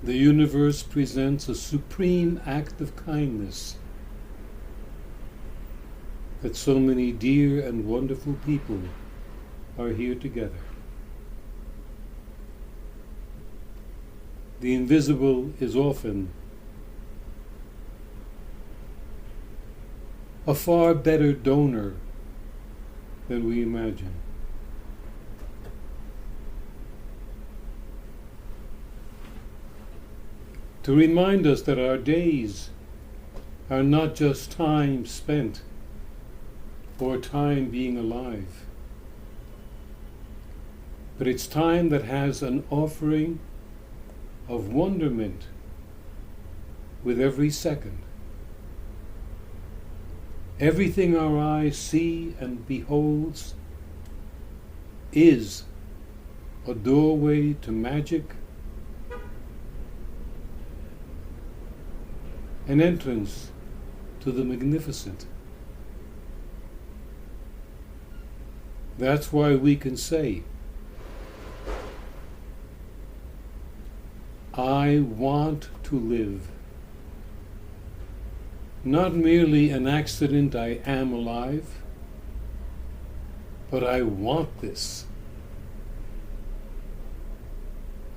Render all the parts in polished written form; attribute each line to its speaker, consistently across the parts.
Speaker 1: The universe presents a supreme act of kindness that so many dear and wonderful people are here together. The invisible is often a far better donor than we imagine. To remind us that our days are not just time spent or time being alive, but it's time that has an offering of wonderment with every second. Everything our eyes see and beholds is a doorway to magic, an entrance to the magnificent. That's why we can say, I want to live. Not merely an accident, I am alive, but I want this.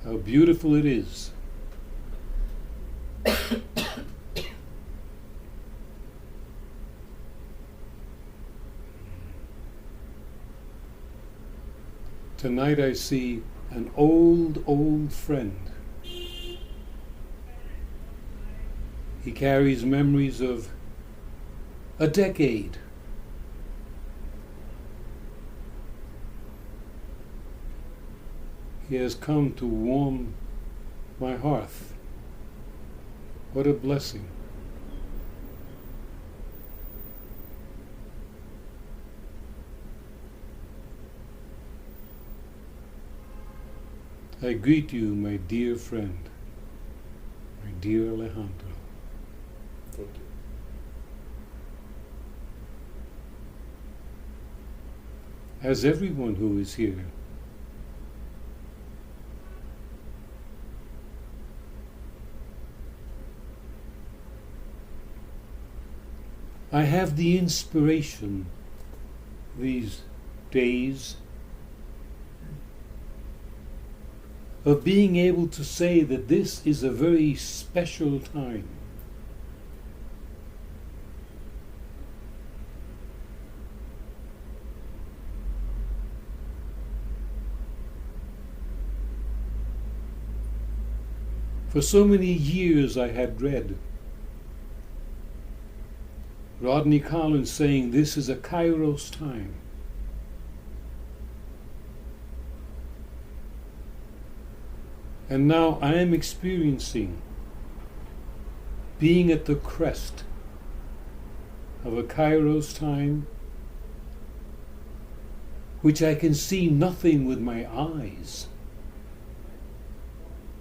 Speaker 1: How beautiful it is. Tonight I see an old friend. He carries memories of a decade. He has come to warm my hearth. What a blessing. I greet you, my dear friend, my dear Alejandro.
Speaker 2: Thank you.
Speaker 1: As everyone who is here, I have the inspiration these days of being able to say that this is a very special time. For so many years I had read Rodney Collins saying this is a Kairos time. And now I am experiencing being at the crest of a Kairos time which I can see nothing with my eyes,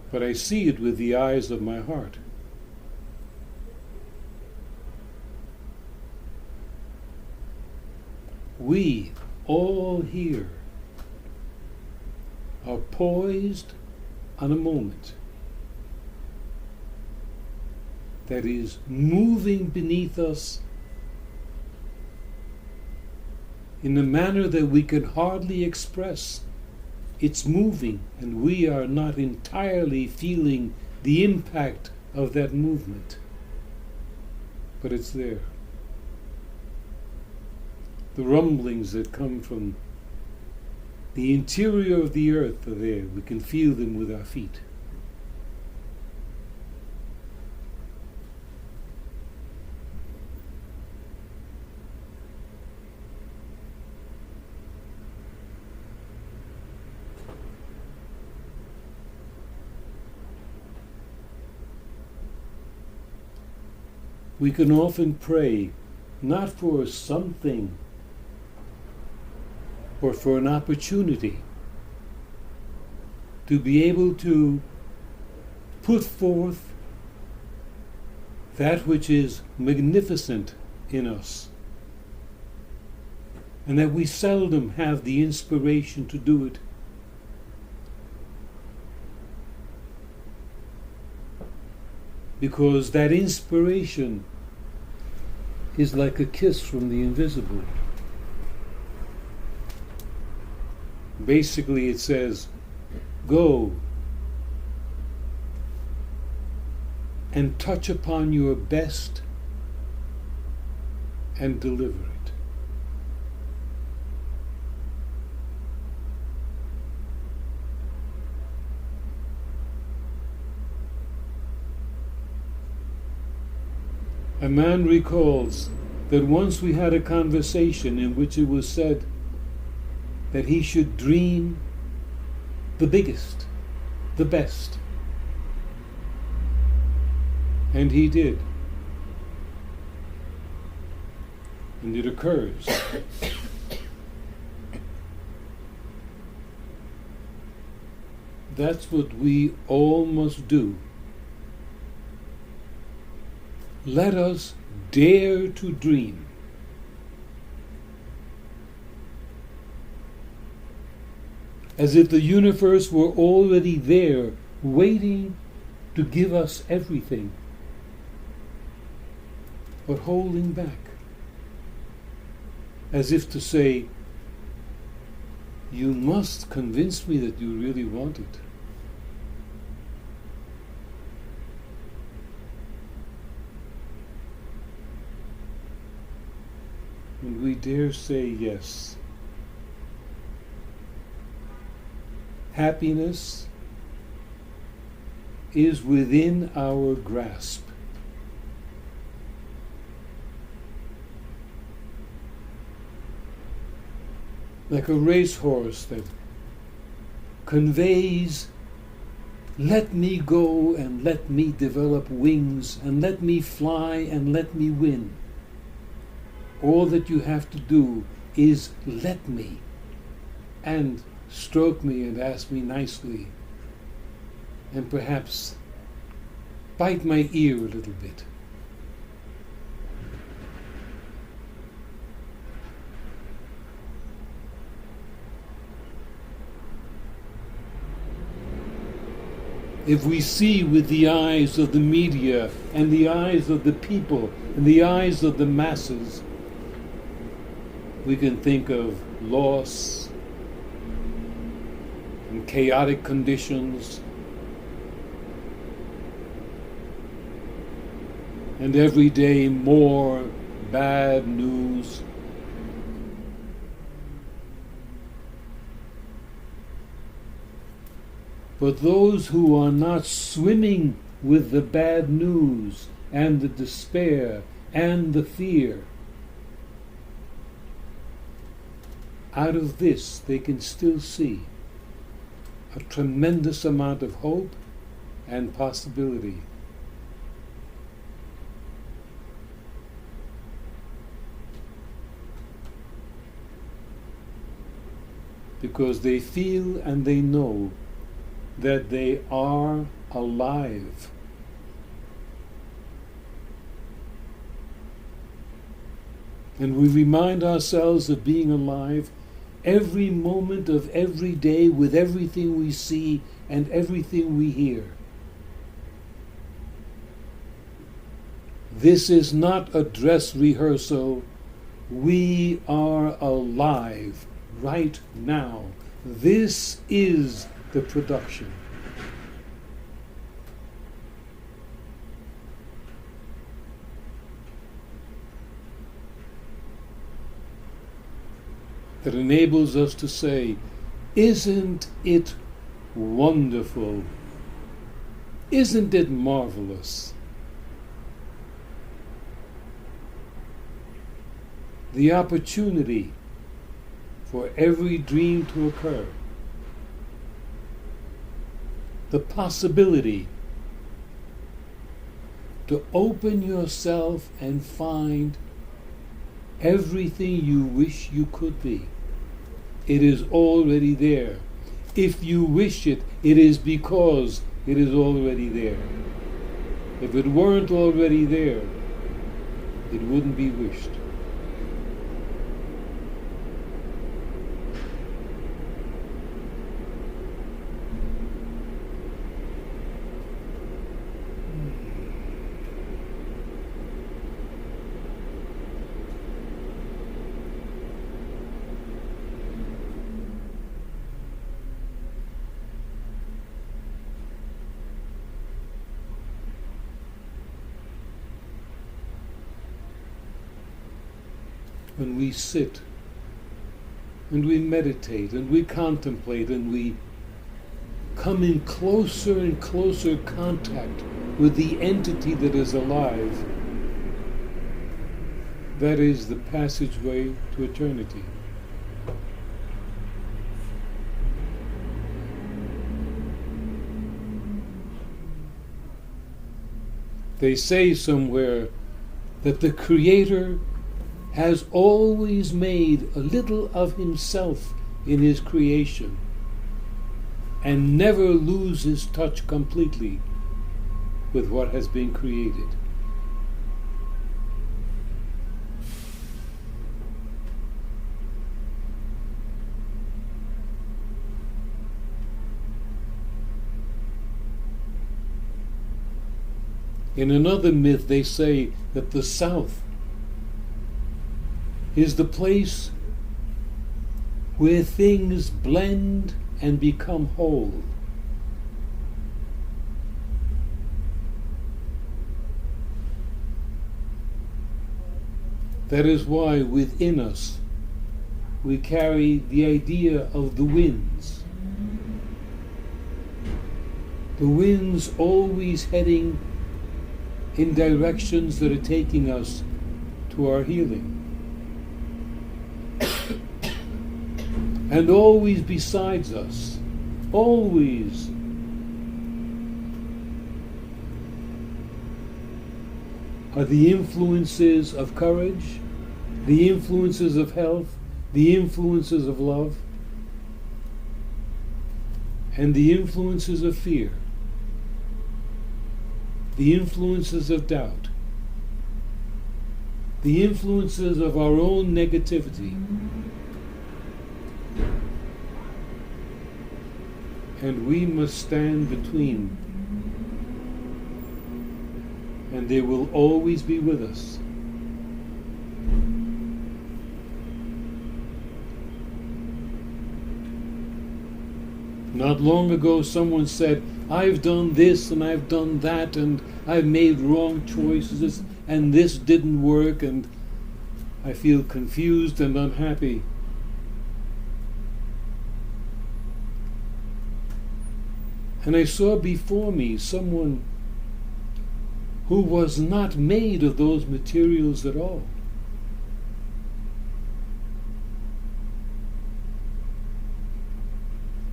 Speaker 1: but I see it with the eyes of my heart. We all here are poised on a moment that is moving beneath us in a manner that we can hardly express. It's moving, and we are not entirely feeling the impact of that movement, but it's there. The rumblings that come from the interior of the earth are there. We can feel them with our feet. We can often pray not for something or for an opportunity to be able to put forth that which is magnificent in us, and that we seldom have the inspiration to do it. because that inspiration is like a kiss from the invisible. Basically, it says, go and touch upon your best and deliver it. A man recalls that once we had a conversation in which it was said that he should dream the biggest, the best. And he did. And it occurs. That's what we all must do. Let us dare to dream. As if the universe were already there, waiting to give us everything, but holding back. As if to say, you must convince me that you really want it. And we dare say yes. Happiness is within our grasp. Like a racehorse that conveys, let me go and let me develop wings and let me fly and let me win. All that you have to do is let me, and stroke me and ask me nicely, and perhaps bite my ear a little bit. If we see with the eyes of the media and the eyes of the people and the eyes of the masses, we can think of loss and chaotic conditions and every day more bad news. But those who are not swimming with the bad news and the despair and the fear, out of this they can still see a tremendous amount of hope and possibility. Because they feel and they know that they are alive. And we remind ourselves of being alive every moment of every day with everything we see and everything we hear. This is not a dress rehearsal. We are alive right now. This is the production. That enables us to say, isn't it wonderful? Isn't it marvelous? The opportunity for every dream to occur. The possibility to open yourself and find everything you wish you could be. It is already there. If you wish it, it is because it is already there. If it weren't already there, it wouldn't be wished. when we sit and we meditate and we contemplate and we come in closer and closer contact with the entity that is alive, that is the passageway to eternity. They say somewhere that the Creator has always made a little of himself in his creation and never loses touch completely with what has been created. In another myth, they say that the South is the place where things blend and become whole. That is why within us we carry the idea of the winds. The winds always heading in directions that are taking us to our healing. And always besides us, always, are the influences of courage, the influences of health, the influences of love, and the influences of fear, the influences of doubt, the influences of our own negativity. And we must stand between, and they will always be with us. Not long ago someone said, I've done this and I've done that and I've made wrong choices and this didn't work and I feel confused and unhappy. And I saw before me someone who was not made of those materials at all.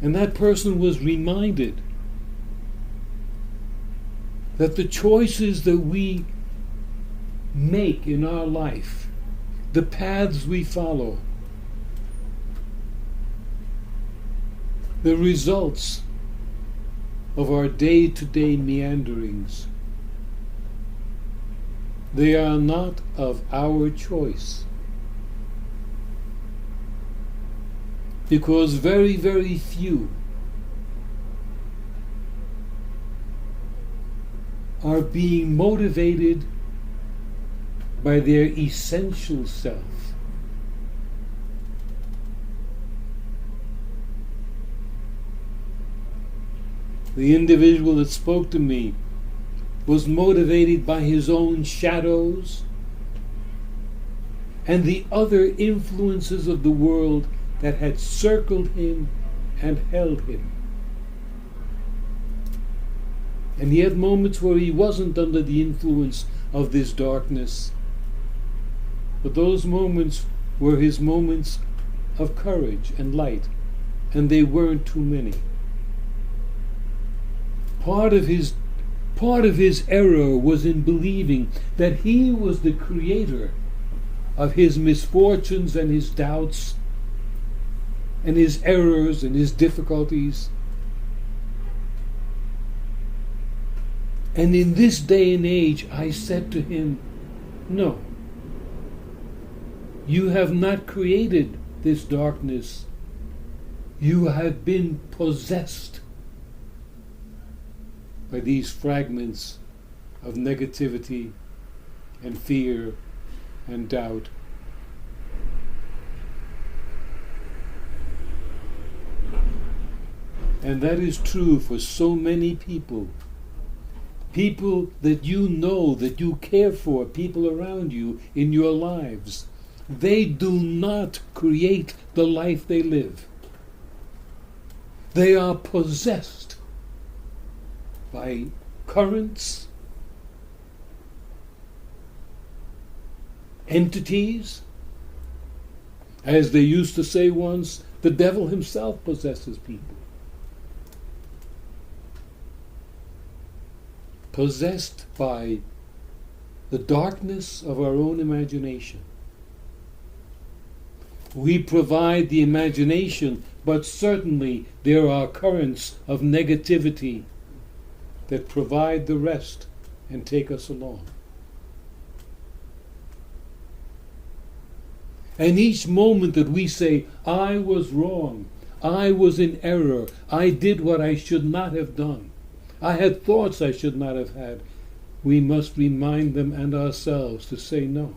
Speaker 1: And that person was reminded that the choices that we make in our life, the paths we follow, the results of our day-to-day meanderings, they are not of our choice. Because very, very few are being motivated by their essential self. The individual that spoke to me was motivated by his own shadows and the other influences of the world that had circled him and held him. And he had moments where he wasn't under the influence of this darkness, but those moments were his moments of courage and light, and they weren't too many. Part of his error was in believing that he was the creator of his misfortunes and his doubts and his errors and his difficulties. And in this day and age, I said to him, no, you have not created this darkness. You have been possessed by these fragments of negativity and fear and doubt. And that is true for so many people. People that you know, that you care for, people around you in your lives. they do not create the life they live. They are possessed by currents, entities. As they used to say once, the devil himself possesses people. Possessed by the darkness of our own imagination. We provide the imagination, but certainly there are currents of negativity that provide the rest and take us along. And each moment that we say, I was wrong, I was in error, I did what I should not have done, I had thoughts I should not have had, we must remind them and ourselves to say no.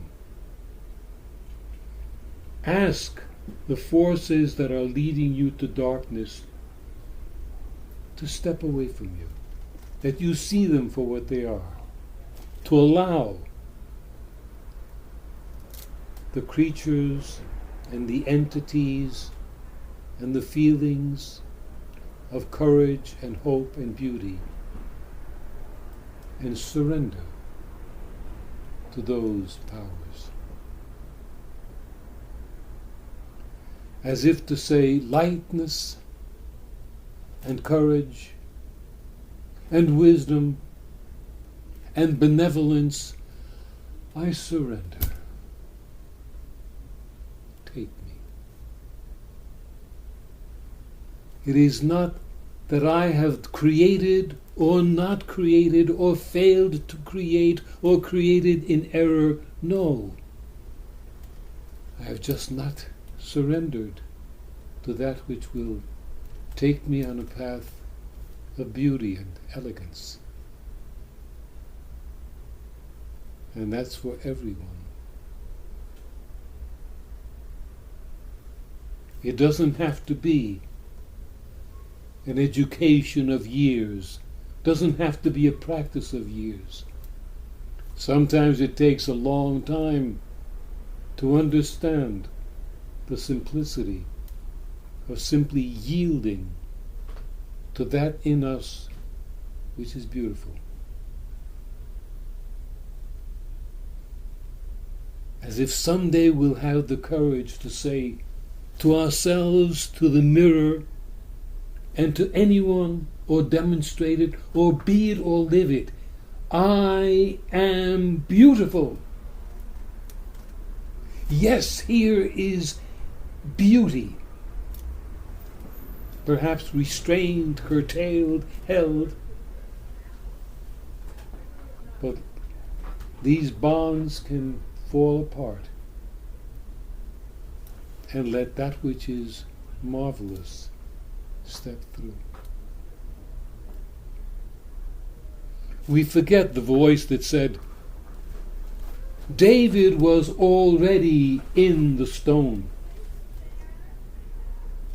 Speaker 1: Ask the forces that are leading you to darkness to step away from you, that you see them for what they are, to allow the creatures and the entities and the feelings of courage and hope and beauty, and surrender to those powers. As if to say, lightness and courage and wisdom and benevolence, I surrender. Take me. It is not that I have created or not created or failed to create or created in error. No. I have just not surrendered to that which will take me on a path of beauty and elegance. And that's for everyone. It doesn't have to be an education of years, doesn't have to be a practice of years. Sometimes it takes a long time to understand the simplicity of simply yielding to that in us which is beautiful. As if someday we'll have the courage to say to ourselves, to the mirror, and to anyone, or demonstrate it, or be it, or live it, I am beautiful. Yes, here is beauty. Perhaps restrained, curtailed, held. But these bonds can fall apart. And let that which is marvelous step through. We forget the voice that said, David was already in the stone.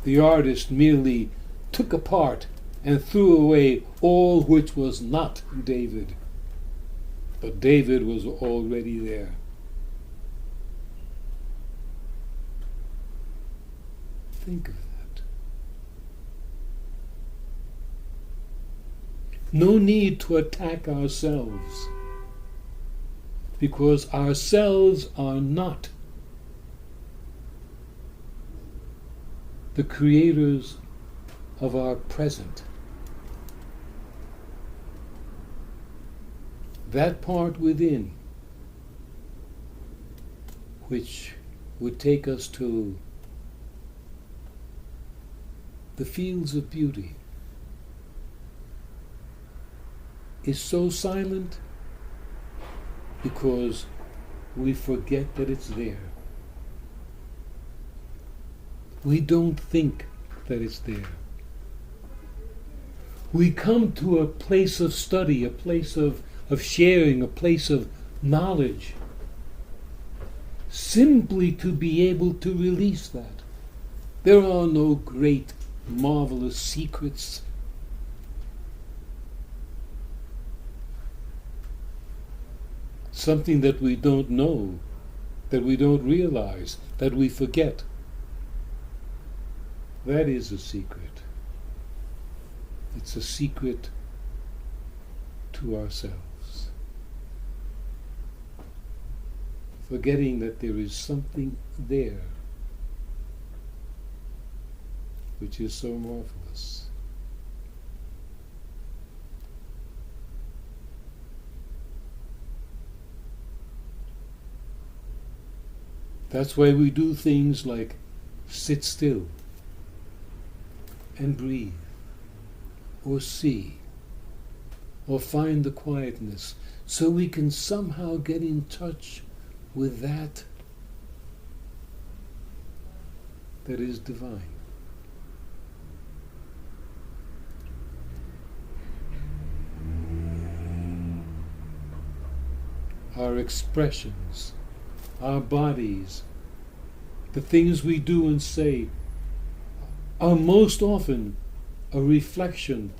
Speaker 1: The artist merely took apart and threw away all which was not David. But David was already there. Think of that. No need to attack ourselves, because ourselves are not the creators of our present. That part within which would take us to the fields of beauty is so silent because we forget that it's there. We don't think that it's there. We come to a place of study, a place of sharing, a place of knowledge, simply to be able to release that. There are no great, marvelous secrets. Something that we don't know that we don't realize, that we forget. That is a secret. It's a secret to ourselves. Forgetting that there is something there which is so marvelous. That's why we do things like sit still and breathe, or see, or find the quietness, so we can somehow get in touch with that is divine. Our expressions, our bodies, the things we do and say are most often a reflection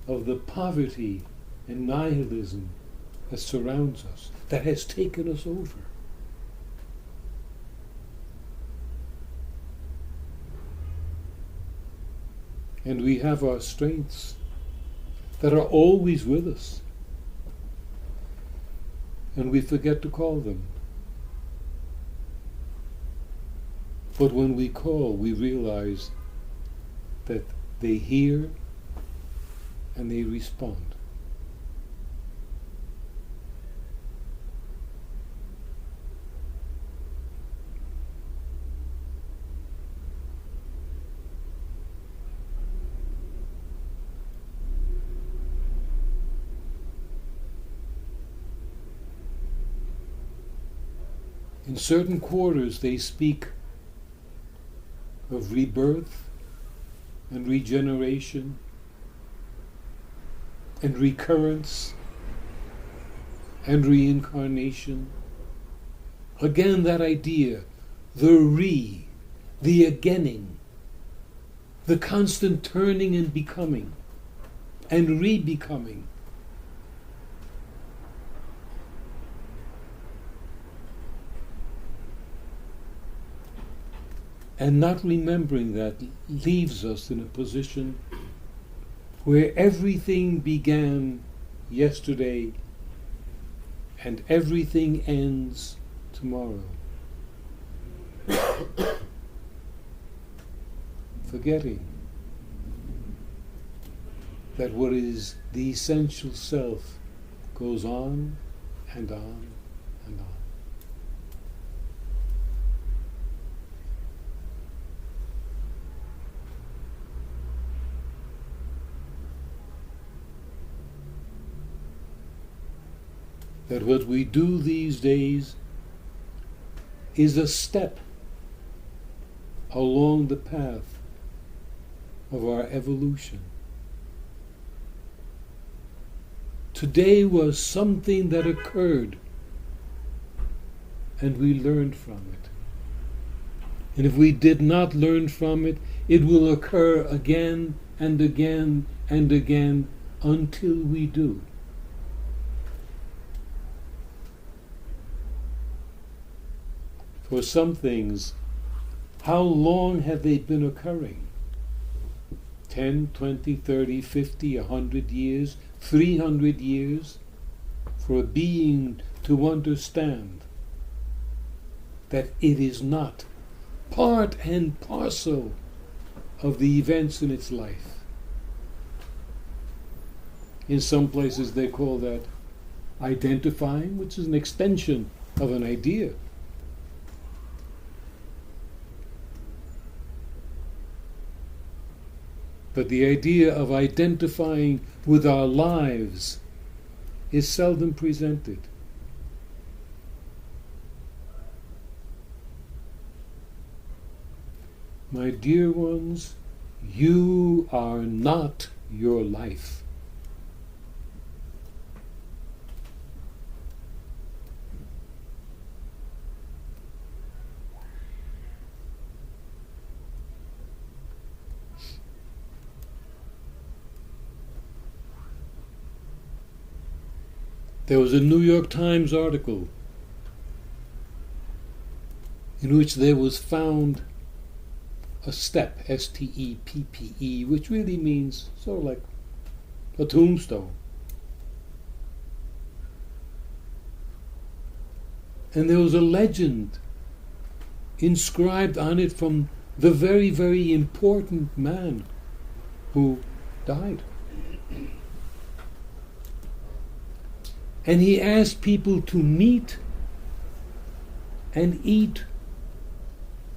Speaker 1: of the poverty and nihilism that surrounds us, that has taken us over. And we have our strengths that are always with us, and we forget to call them. But when we call, we realize that they hear and they respond. In certain quarters, they speak of rebirth and regeneration and recurrence and reincarnation. Again, that idea, the againing, the constant turning and becoming and re-becoming. And not remembering that leaves us in a position where everything began yesterday and everything ends tomorrow. Forgetting that what is the essential self goes on and on and on. That what we do these days is a step along the path of our evolution. Today was something that occurred, and we learned from it. And if we did not learn from it, it will occur again and again and again until we do. For some things, how long have they been occurring? 10, 20, 30, 50, 100 years, 300 years? For a being to understand that it is not part and parcel of the events in its life. In some places they call that identifying, which is an extension of an idea. But the idea of identifying with our lives is seldom presented. My dear ones, you are not your life. There was a New York Times article in which there was found a step, S-T-E-P-P-E, which really means sort of like a tombstone. And there was a legend inscribed on it from the very, very important man who died. And he asked people to meet and eat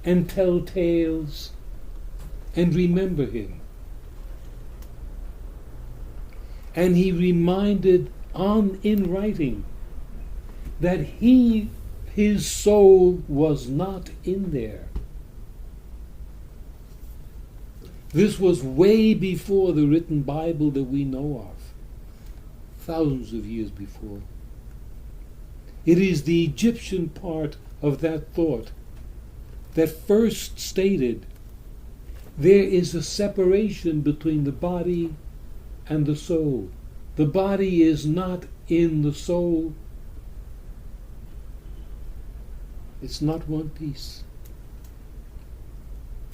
Speaker 1: and tell tales and remember him. And he reminded in writing that his soul was not in there. This was way before the written Bible that we know of, thousands of years before. It is the Egyptian part of that thought that first stated there is a separation between the body and the soul. The body is not in the soul. It's not one piece.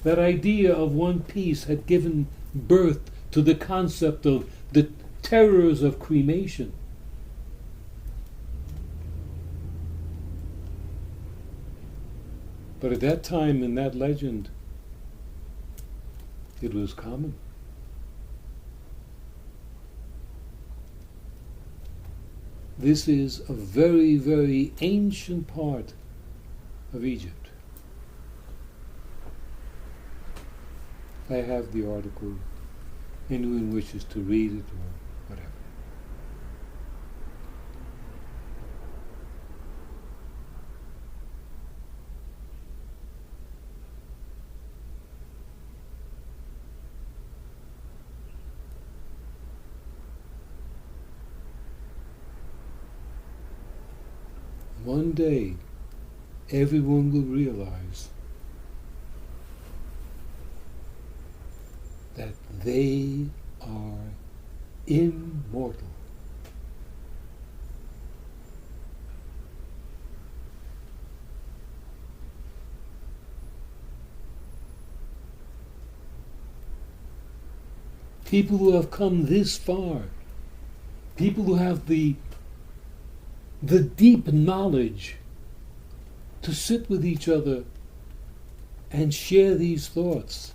Speaker 1: That idea of one piece had given birth to the concept of the terrors of cremation. But at that time, in that legend, it was common. This is a very, very ancient part of Egypt. I have the article. Anyone wishes to read it or whatever. One day, everyone will realize that they are immortal. People who have come this far, people who have the deep knowledge to sit with each other and share these thoughts,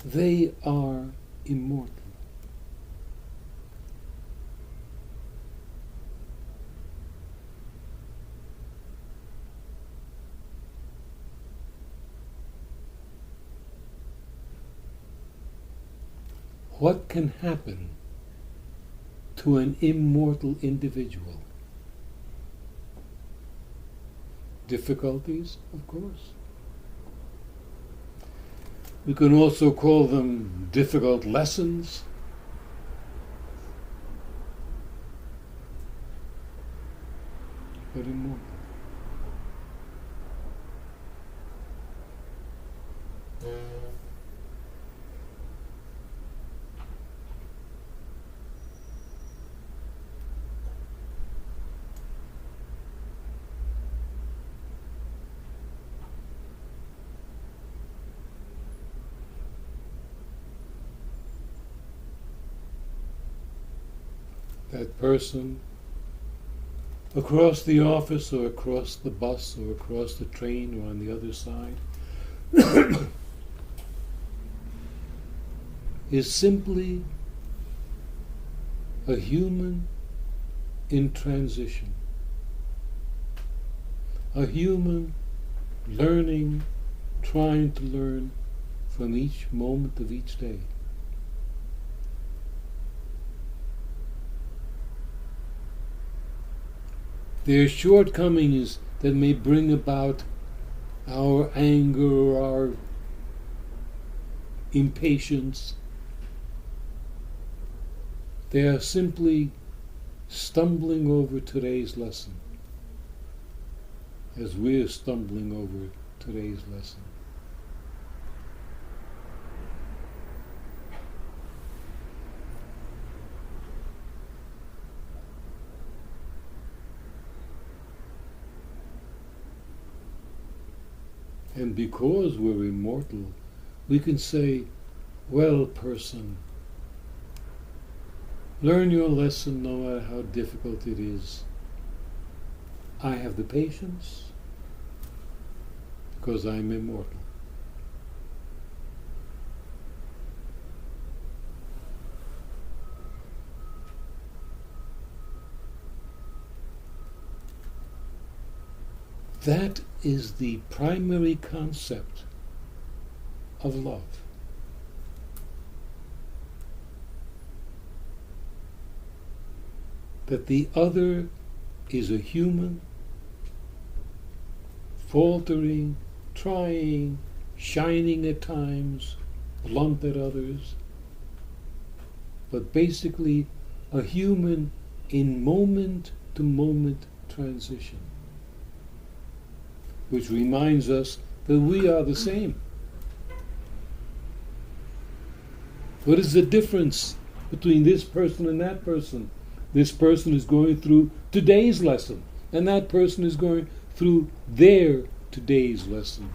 Speaker 1: they are immortal. What can happen to an immortal individual? Difficulties, of course. We can also call them difficult lessons. But immortal. That person across the office or across the bus or across the train or on the other side is simply a human in transition. A human learning, trying to learn from each moment of each day. There are shortcomings that may bring about our anger or our impatience. They are simply stumbling over today's lesson, as we're stumbling over today's lesson. And because we're immortal, we can say, well, person, learn your lesson no matter how difficult it is. I have the patience because I'm immortal. That is the primary concept of love. That the other is a human, faltering, trying, shining at times, blunt at others, but basically a human in moment-to-moment transition, which reminds us that we are the same. What is the difference between this person and that person? This person is going through today's lesson, and that person is going through their today's lesson.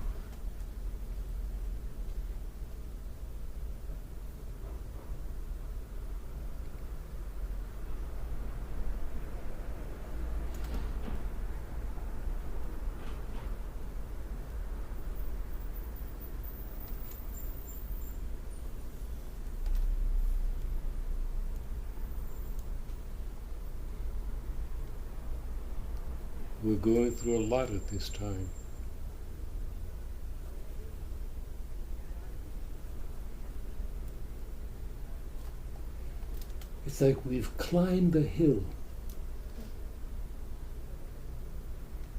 Speaker 1: We're going through a lot at this time. It's like we've climbed a hill,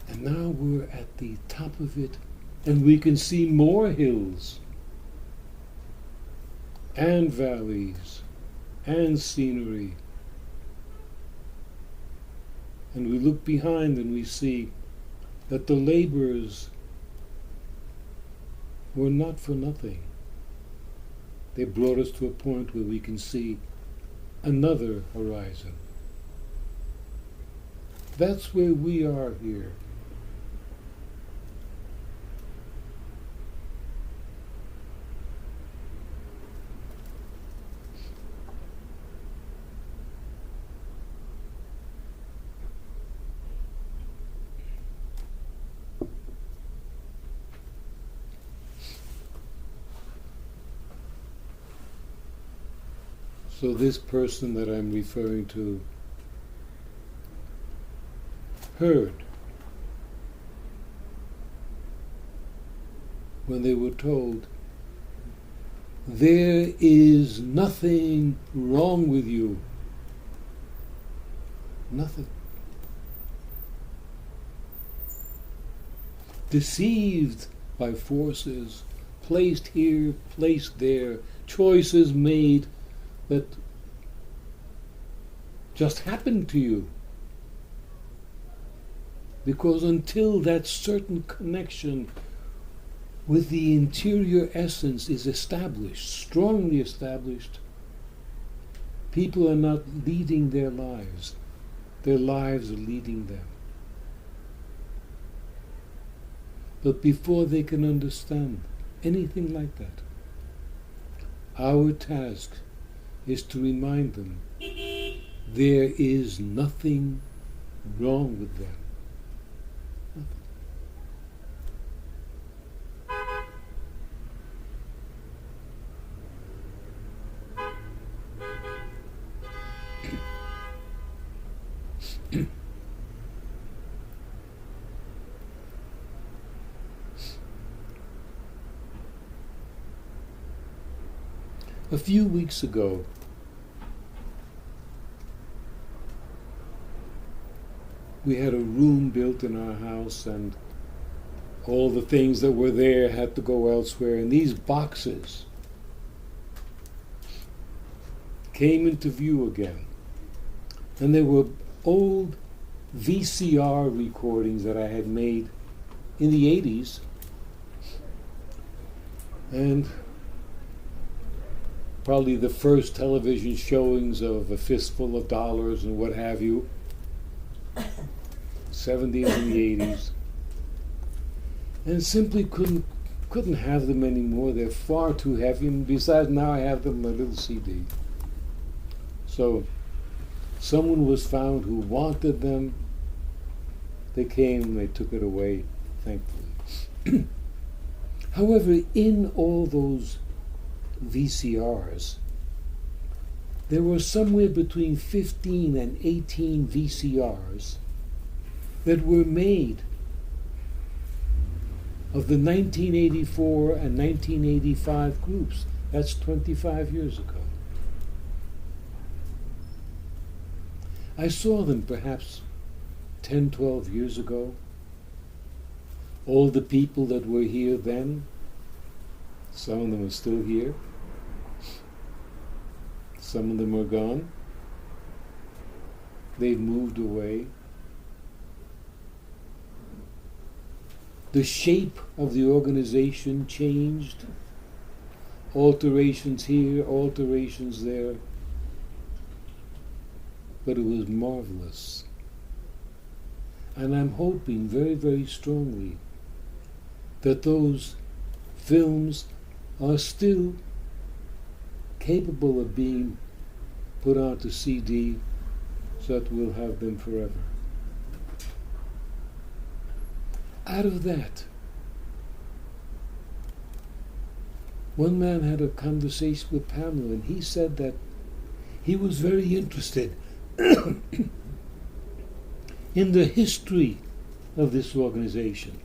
Speaker 1: and now we're at the top of it, and we can see more hills and valleys and scenery. And we look behind and we see that the labors were not for nothing. They brought us to a point where we can see another horizon. That's where we are here. So this person that I'm referring to heard when they were told, there is nothing wrong with you. Nothing. Deceived by forces, placed here, placed there, choices made that just happened to you. Because until that certain connection with the interior essence is established, strongly established, people are not leading their lives. Their lives are leading them. But before they can understand anything like that, our task is to remind them there is nothing wrong with them. Nothing. A few weeks ago, we had a room built in our house, and all the things that were there had to go elsewhere, and these boxes came into view again. And they were old VCR recordings that I had made in the 80s, and probably the first television showings of A Fistful of Dollars and what have you, 70s and the 80s. and simply couldn't have them anymore. They're far too heavy, and besides, now I have them on a little CD. So someone was found who wanted them. They came and they took it away, thankfully. However, in all those VCRs, there were somewhere between 15 and 18 VCRs that were made of the 1984 and 1985 groups. That's 25 years ago. I saw them perhaps 10, 12 years ago. All the people that were here then, some of them are still here. Some of them are gone. They've moved away. The shape of the organization changed. Alterations here, alterations there. But it was marvelous. And I'm hoping very, very strongly that those films are still capable of being put onto CD so that we'll have them forever. Out of that, one man had a conversation with Pamela, and he said that he was very interested in the history of this organization.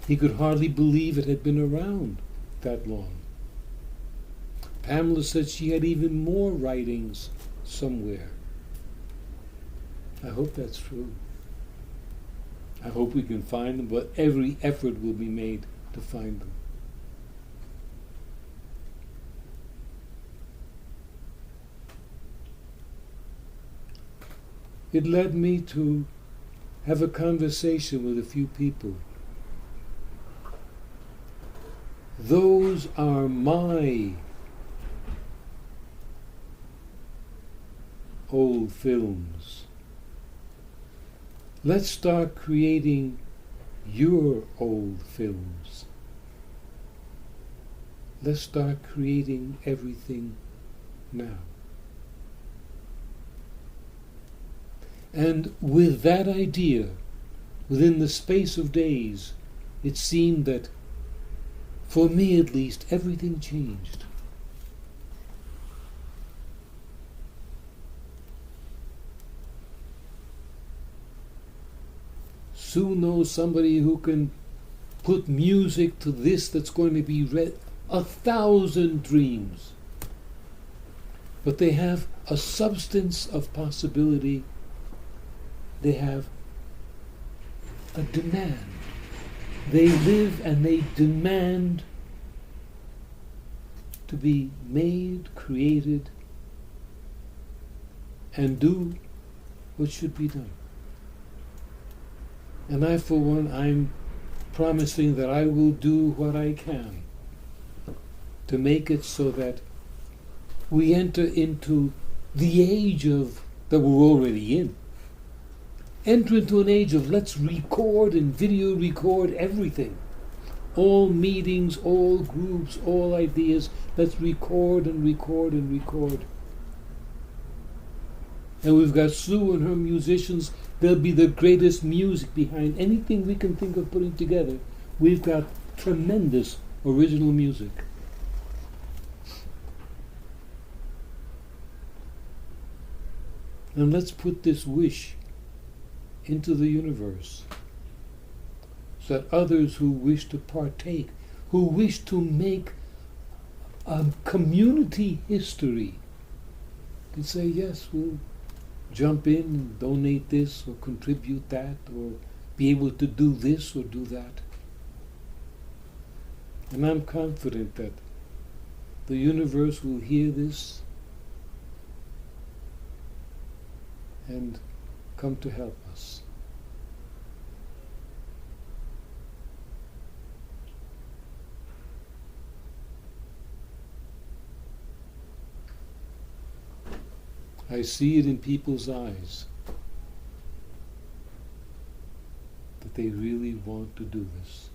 Speaker 1: He could hardly believe it had been around that long. Pamela said she had even more writings somewhere. I hope that's true. I hope we can find them, but every effort will be made to find them. It led me to have a conversation with a few people. Those are my old films. Let's start creating your old films. Let's start creating everything now. And with that idea, within the space of days, it seemed that, for me at least, everything changed. Sue knows somebody who can put music to this that's going to be read 1,000 dreams. But they have a substance of possibility. They have a demand. They live and they demand to be made, created, and do what should be done. And I, for one, I'm promising that I will do what I can to make it so that we enter into the age of that we're already in. Enter into an age of let's record and video record everything. All meetings, all groups, all ideas, let's record and record and record. And we've got Sue and her musicians. There'll be the greatest music behind anything we can think of putting together. We've got tremendous original music. And let's put this wish into the universe so that others who wish to partake, who wish to make a community history, can say, yes, we'll jump in and donate this or contribute that or be able to do this or do that. And I'm confident that the universe will hear this and come to help us. I see it in people's eyes that they really want to do this.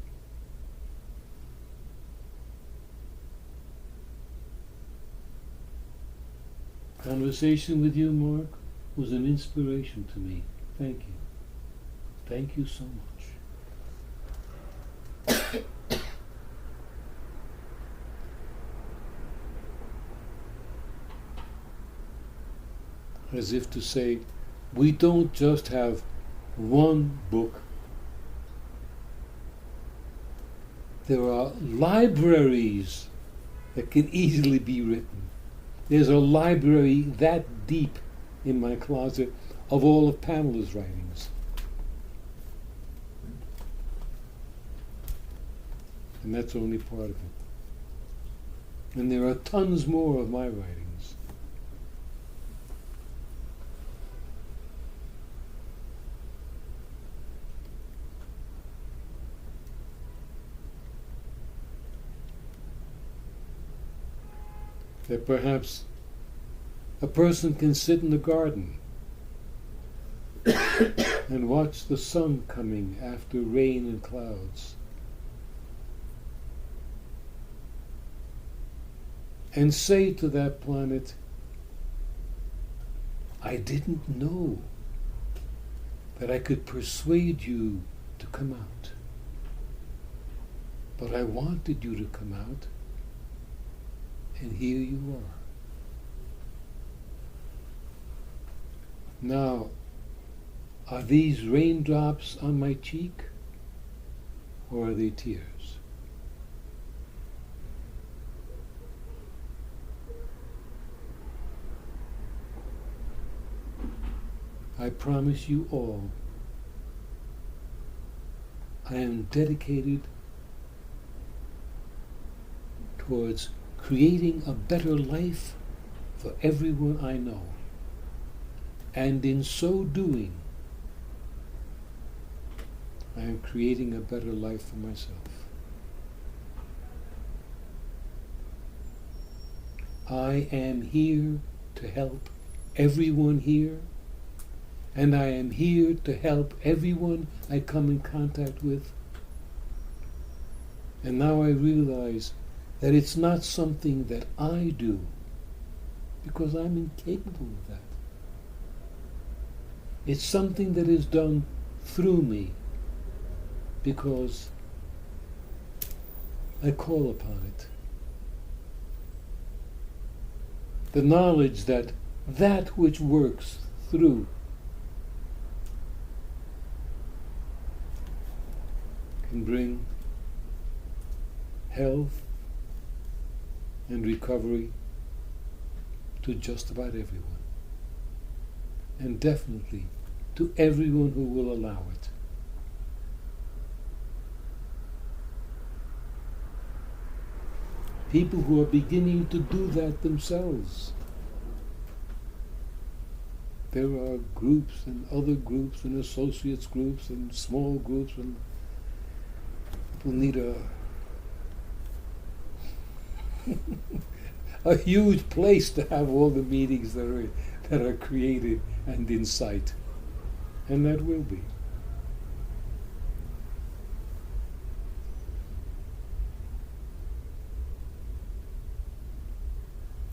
Speaker 1: Conversation with you, Mark, was an inspiration to me. Thank you. Thank you so much. As if to say, we don't just have one book. There are libraries that can easily be written. There's a library that deep in my closet of all of Pamela's writings. And that's only part of it. And there are tons more of my writings. That perhaps a person can sit in the garden and watch the sun coming after rain and clouds, and say to that planet, I didn't know that I could persuade you to come out, but I wanted you to come out. And here you are. Now, are these raindrops on my cheek, or are they tears? I promise you all, I am dedicated towards creating a better life for everyone I know. And in so doing, I am creating a better life for myself. I am here to help everyone here, and I am here to help everyone I come in contact with. And now I realize that it's not something that I do, because I'm incapable of that. It's something that is done through me, because I call upon it. The knowledge that that which works through can bring health and recovery to just about everyone, and definitely to everyone who will allow it. People who are beginning to do that themselves. There are groups and other groups and associates groups and small groups, and people need a huge place to have all the meetings that are created and in sight. And that will be.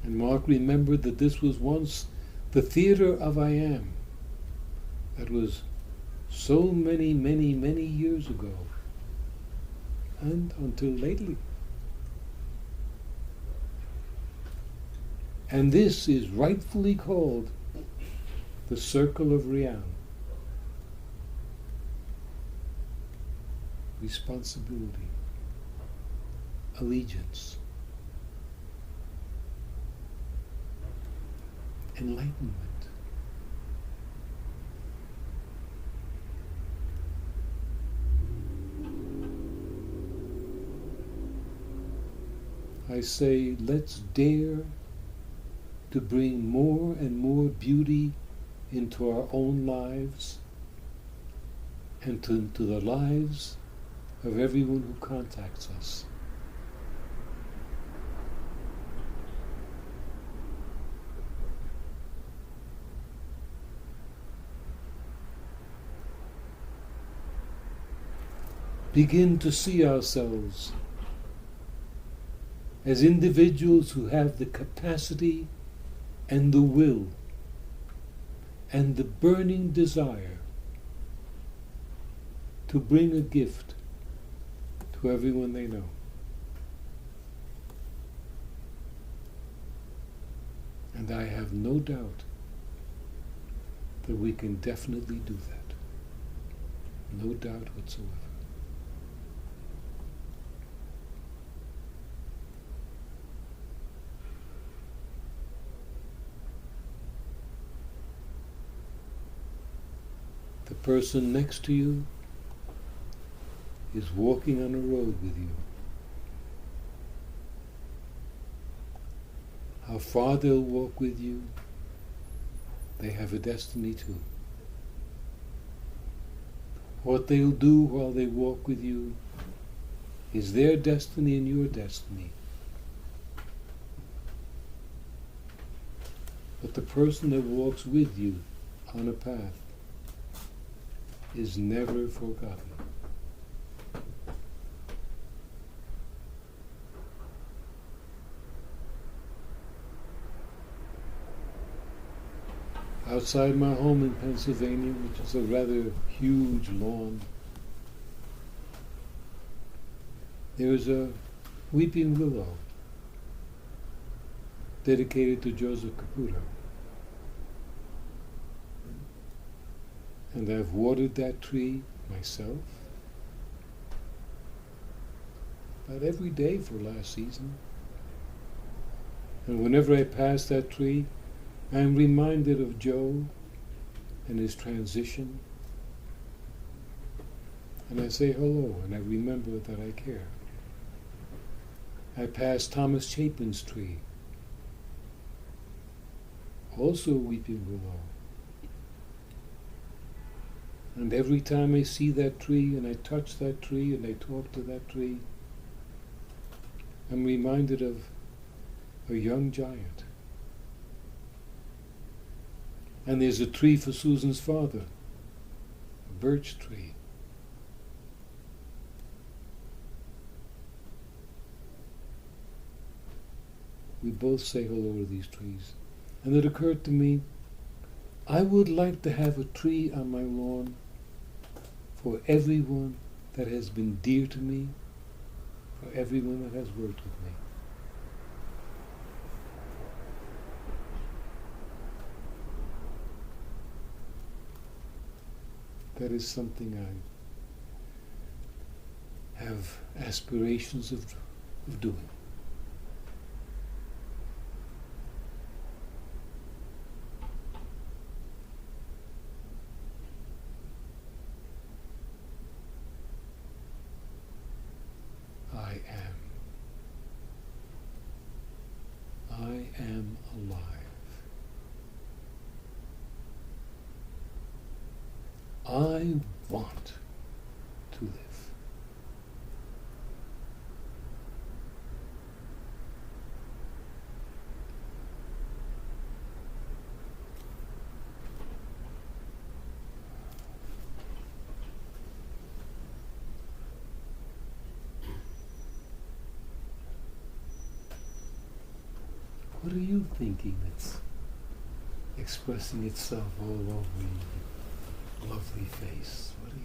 Speaker 1: And Mark remembered that this was once the theater of I Am. That was so many, many, many years ago. And until lately. And this is rightfully called the circle of Rian. Responsibility, allegiance, enlightenment. I say, let's dare to bring more and more beauty into our own lives and into the lives of everyone who contacts us. begin to see ourselves as individuals who have the capacity and the will and the burning desire to bring a gift to everyone they know. And I have no doubt that we can definitely do that. No doubt whatsoever. The person next to you is walking on a road with you. How far they'll walk with you, they have a destiny too. What they'll do while they walk with you is their destiny and your destiny. But the person that walks with you on a path is never forgotten. Outside my home in Pennsylvania, which is a rather huge lawn, there is a weeping willow dedicated to Joseph Caputo. And I've watered that tree myself about every day for last season. And whenever I pass that tree, I'm reminded of Joe and his transition. And I say hello, and I remember that I care. I pass Thomas Chapin's tree, also a weeping willow. And every time I see that tree, and I touch that tree, and I talk to that tree, I'm reminded of a young giant. And there's a tree for Susan's father, a birch tree. We both say hello to these trees. And it occurred to me, I would like to have a tree on my lawn for everyone that has been dear to me, for everyone that has worked with me. That is something I have aspirations of doing. I am alive. I want to live. What are you thinking that's expressing itself all over your lovely face? What are you?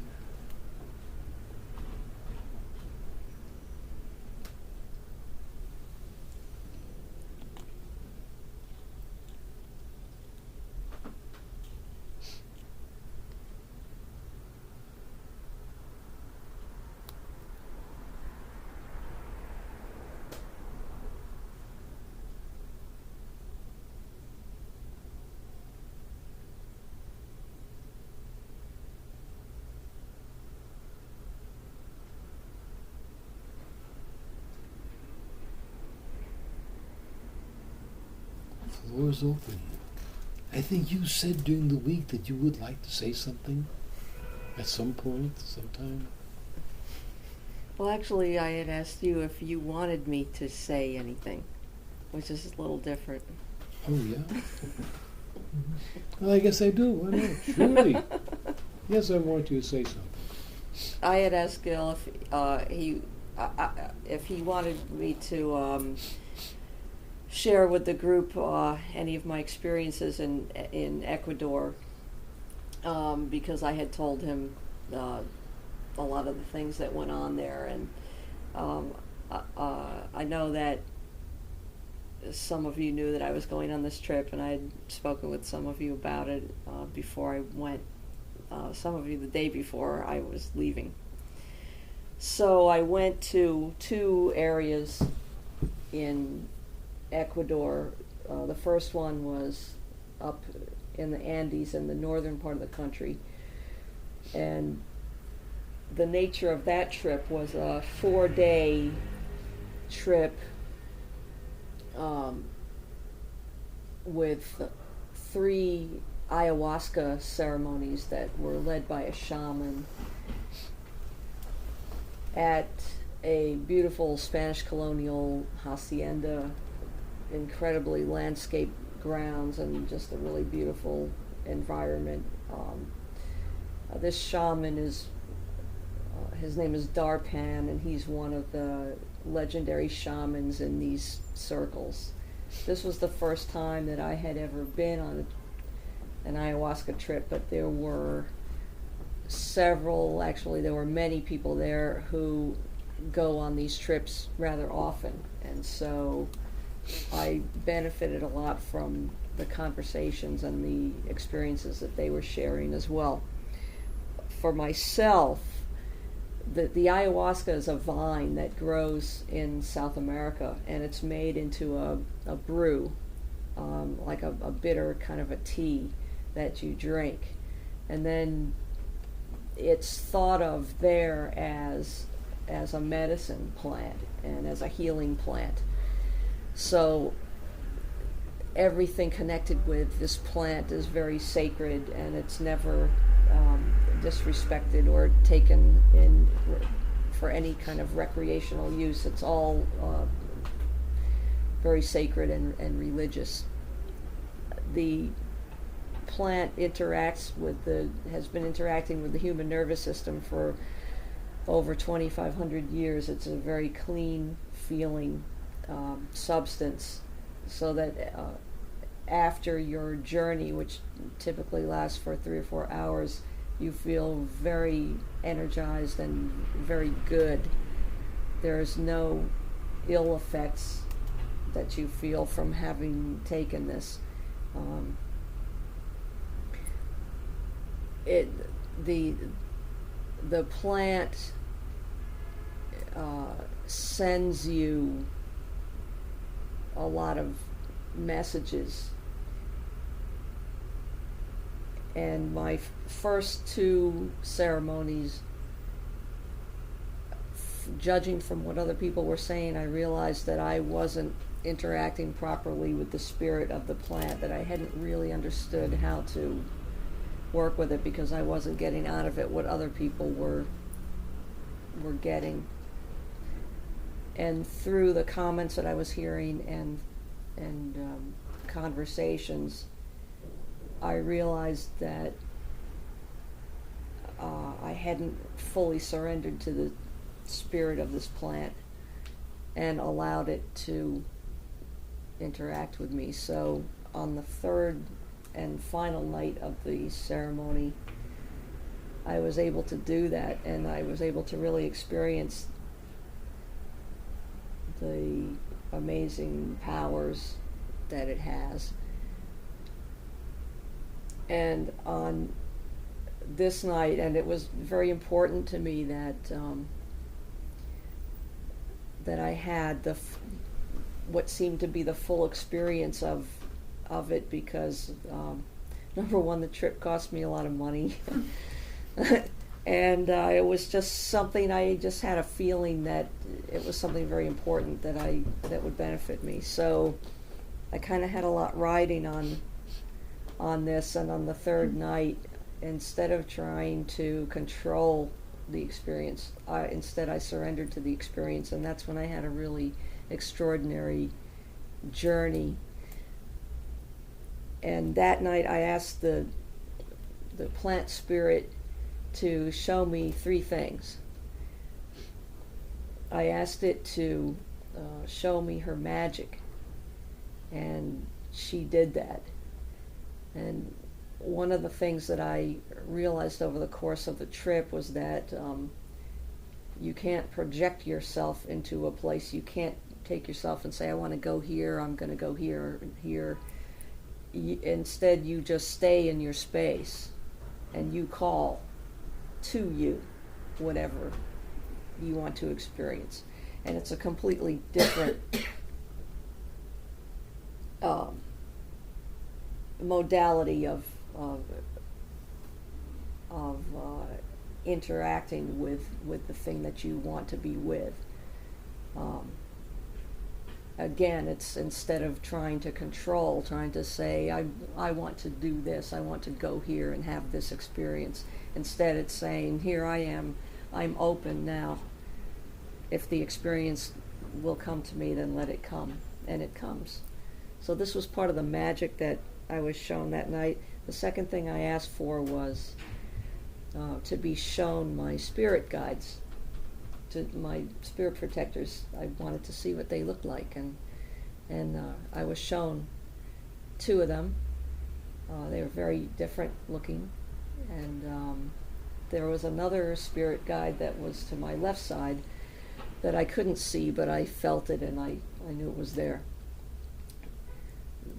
Speaker 1: The floor is open. I think you said during the week that you would like to say something at some point, sometime.
Speaker 3: Well, actually, I had asked you if you wanted me to say anything, which is a little different.
Speaker 1: Oh, yeah? Well, I guess I do. Why not? Surely. Yes, I want you to say something.
Speaker 3: I had asked Gil if he wanted me to share with the group any of my experiences in Ecuador, because I had told him a lot of the things that went on there, and I know that some of you knew that I was going on this trip, and I had spoken with some of you about it before I went. Some of you the day before I was leaving. So I went to 2 areas in Ecuador. The first one was up in the Andes in the northern part of the country, and the nature of that trip was a 4-day trip with 3 ayahuasca ceremonies that were led by a shaman at a beautiful Spanish colonial hacienda, incredibly landscape grounds, and just a really beautiful environment. This shaman is, his name is Darpan, and he's one of the legendary shamans in these circles. This was the first time that I had ever been on an ayahuasca trip, but there were there were many people there who go on these trips rather often, and so I benefited a lot from the conversations and the experiences that they were sharing as well. For myself, the ayahuasca is a vine that grows in South America, and it's made into a brew, like a bitter kind of a tea that you drink. And then it's thought of there as a medicine plant and as a healing plant. So everything connected with this plant is very sacred, and it's never disrespected or taken in for any kind of recreational use. It's all very sacred and religious. The plant has been interacting with the human nervous system for over 2,500 years. It's a very clean feeling substance, so that after your journey, which typically lasts for 3 or 4 hours, you feel very energized and very good. There's no ill effects that you feel from having taken this. The plant sends you a lot of messages, and my first 2 ceremonies, judging from what other people were saying, I realized that I wasn't interacting properly with the spirit of the plant, that I hadn't really understood how to work with it, because I wasn't getting out of it what other people were getting. And through the comments that I was hearing and conversations, I realized that I hadn't fully surrendered to the spirit of this plant and allowed it to interact with me. So on the 3rd and final night of the ceremony, I was able to do that, and I was able to really experience the amazing powers that it has. And on this night, and it was very important to me that that I had what seemed to be the full experience of it, because number one, the trip cost me a lot of money. And it was just something, I just had a feeling that it was something very important that would benefit me. So I kind of had a lot riding on this, and on the 3rd night, instead of trying to control the experience, instead I surrendered to the experience, and that's when I had a really extraordinary journey. And that night I asked the plant spirit to show me three things. I asked it to show me her magic, and she did that. And one of the things that I realized over the course of the trip was that you can't project yourself into a place. You can't take yourself and say, I want to go here, I'm going to go here, here. Instead, you just stay in your space and you call to you whatever you want to experience. And it's a completely different modality of interacting with the thing that you want to be with. Again, it's instead of trying to control, trying to say, I want to do this, I want to go here and have this experience. Instead, it's saying, here I am, I'm open now. If the experience will come to me, then let it come. And it comes. So this was part of the magic that I was shown that night. The second thing I asked for was to be shown my spirit guides, to my spirit protectors. I wanted to see what they looked like, and I was shown two of them. They were very different looking, and there was another spirit guide that was to my left side that I couldn't see, but I felt it and I knew it was there.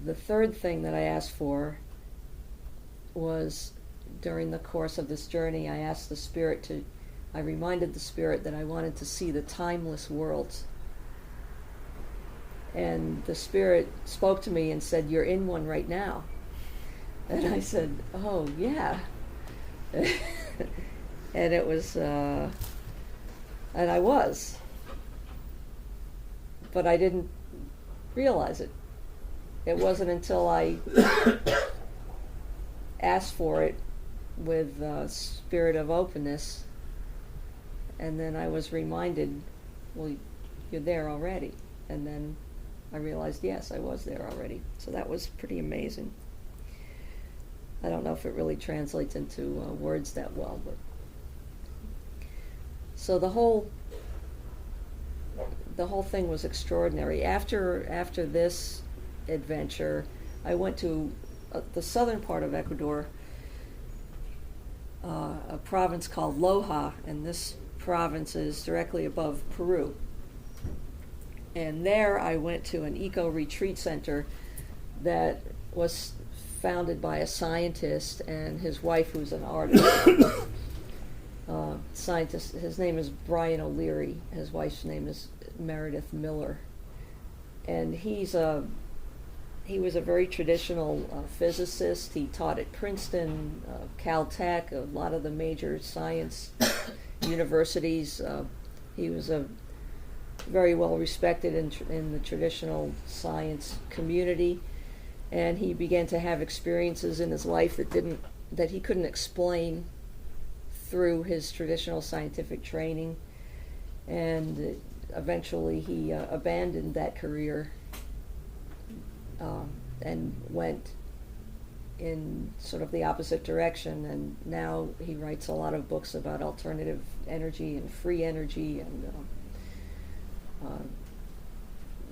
Speaker 3: The third thing that I asked for was, during the course of this journey, I reminded the spirit that I wanted to see the timeless worlds. And the spirit spoke to me and said, you're in one right now. And I said, oh, yeah. And it was, and I was. But I didn't realize it. It wasn't until I asked for it with a spirit of openness, and then I was reminded, well, you're there already. And then I realized, yes, I was there already. So that was pretty amazing. I don't know if it really translates into words that well, but so the whole thing was extraordinary. After this adventure, I went to the southern part of Ecuador, a province called Loja, and this province is directly above Peru. And there I went to an eco-retreat center that was founded by a scientist and his wife, who's an artist. Scientist, his name is Brian O'Leary. His wife's name is Meredith Miller. And he was a very traditional physicist. He taught at Princeton, Caltech, a lot of the major science universities. He was a very well respected in the traditional science community, and he began to have experiences in his life that he couldn't explain through his traditional scientific training, and eventually he abandoned that career and went in sort of the opposite direction, and now he writes a lot of books about alternative energy and free energy and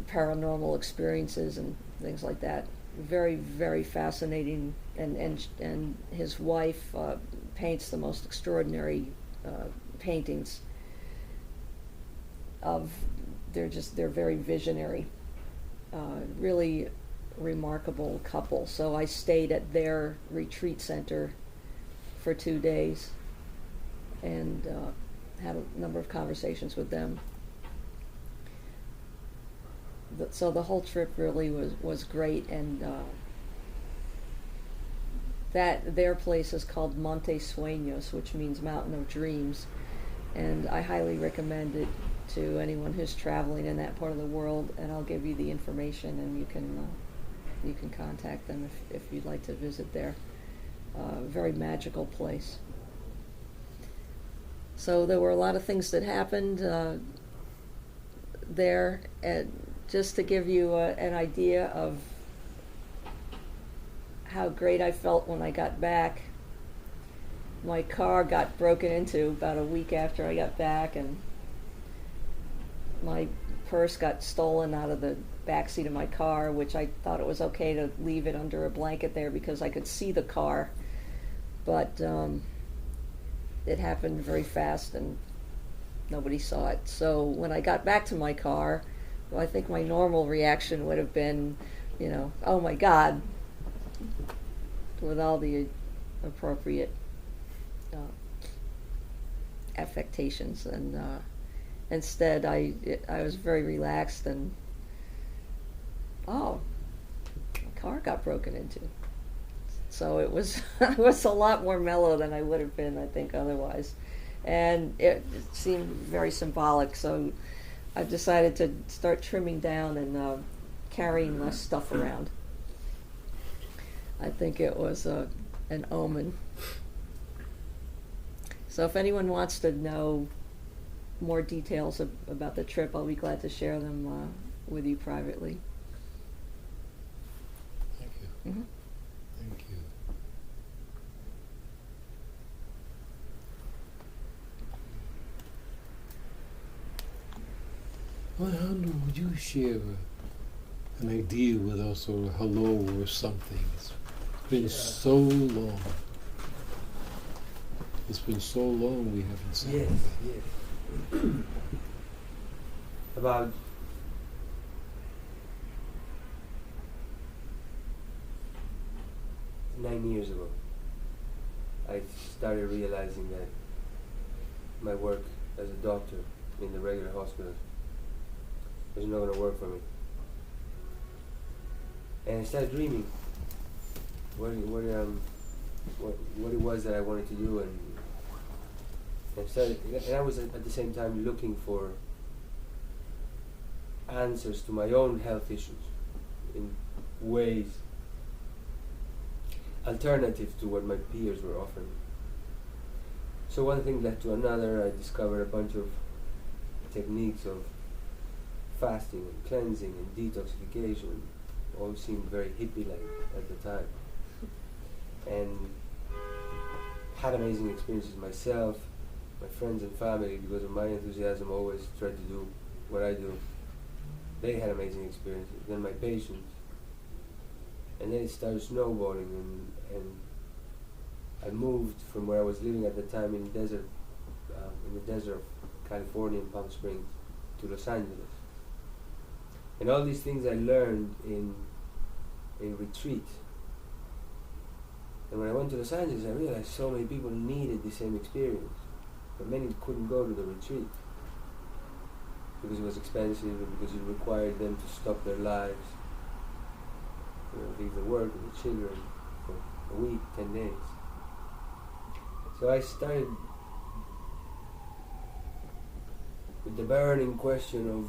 Speaker 3: paranormal experiences and things like that. Very, very fascinating, and his wife paints the most extraordinary paintings of, they're very visionary, really remarkable couple. So I stayed at their retreat center for 2 days and had a number of conversations with them. So the whole trip really was great, and that their place is called Monte Sueños, which means Mountain of Dreams, and I highly recommend it to anyone who's traveling in that part of the world. And I'll give you the information, and you can contact them if you'd like to visit there. Very magical place. So there were a lot of things that happened there, and just to give you an idea of how great I felt when I got back, my car got broken into about a week after I got back, and my purse got stolen out of the back seat of my car, which I thought it was okay to leave it under a blanket there because I could see the car. But it happened very fast and nobody saw it. So when I got back to my car, well, I think my normal reaction would have been, oh my God, with all the appropriate affectations. And instead, I was very relaxed and, oh, my car got broken into. So it was I was a lot more mellow than I would have been, I think, otherwise. And it seemed very symbolic, so I've decided to start trimming down and carrying less stuff around. I think it was an omen. So if anyone wants to know more details about the trip, I'll be glad to share them with you privately.
Speaker 1: Thank you.
Speaker 3: Mm-hmm.
Speaker 1: Thank you. Alejandro, would you share an idea with us, or a hello or something? It's been so long. It's been so long we haven't seen
Speaker 2: Yes,
Speaker 1: it.
Speaker 2: yes. About nine years ago, I started realizing that my work as a doctor in the regular hospital was not going to work for me. And I started dreaming what it was that I wanted to do, and I was at the same time looking for answers to my own health issues in ways alternative to what my peers were offering. So one thing led to another. I discovered a bunch of techniques of fasting and cleansing and detoxification. All seemed very hippie-like at the time. And had amazing experiences myself, my friends and family, because of my enthusiasm, always tried to do what I do. They had amazing experiences. Then my patients. And then it started snowballing, and I moved from where I was living at the time in the desert of California in Palm Springs to Los Angeles. And all these things I learned in retreat. And when I went to Los Angeles, I realized so many people needed the same experience, but many couldn't go to the retreat because it was expensive and because it required them to stop their lives, leave the work and the children for a week, 10 days. So I started with the burning question of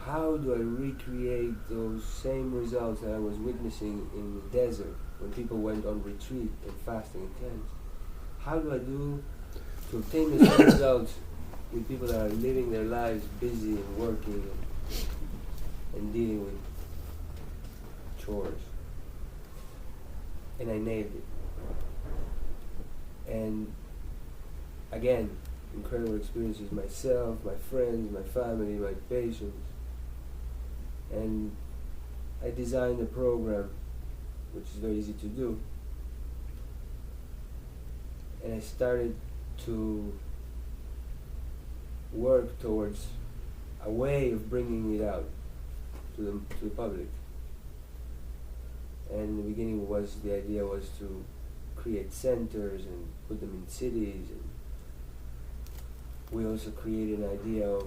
Speaker 2: how do I recreate those same results that I was witnessing in the desert when people went on retreat and fasting and cleanse? How do I do to obtain the same results with people that are living their lives busy and working and dealing with chores? And I nailed it. And again, incredible experiences myself, my friends, my family, my patients. And I designed a program, which is very easy to do. And I started to work towards a way of bringing it out to the public. And in the beginning the idea was to create centers and put them in cities. And we also created an idea of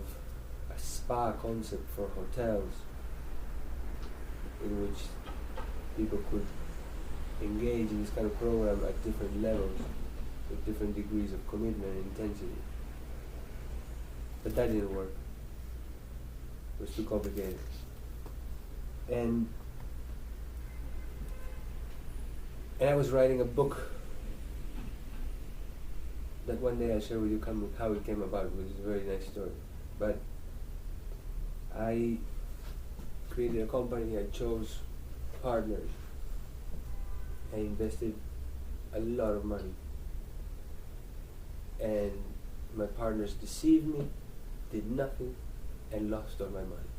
Speaker 2: a spa concept for hotels, in which people could engage in this kind of program at different levels, with different degrees of commitment and intensity. But that didn't work. It was too complicated. And I was writing a book that one day I'll share with you how it came about, which is a very nice story. But I created a company, I chose partners, I invested a lot of money. and my partners deceived me, did nothing, and lost all my money.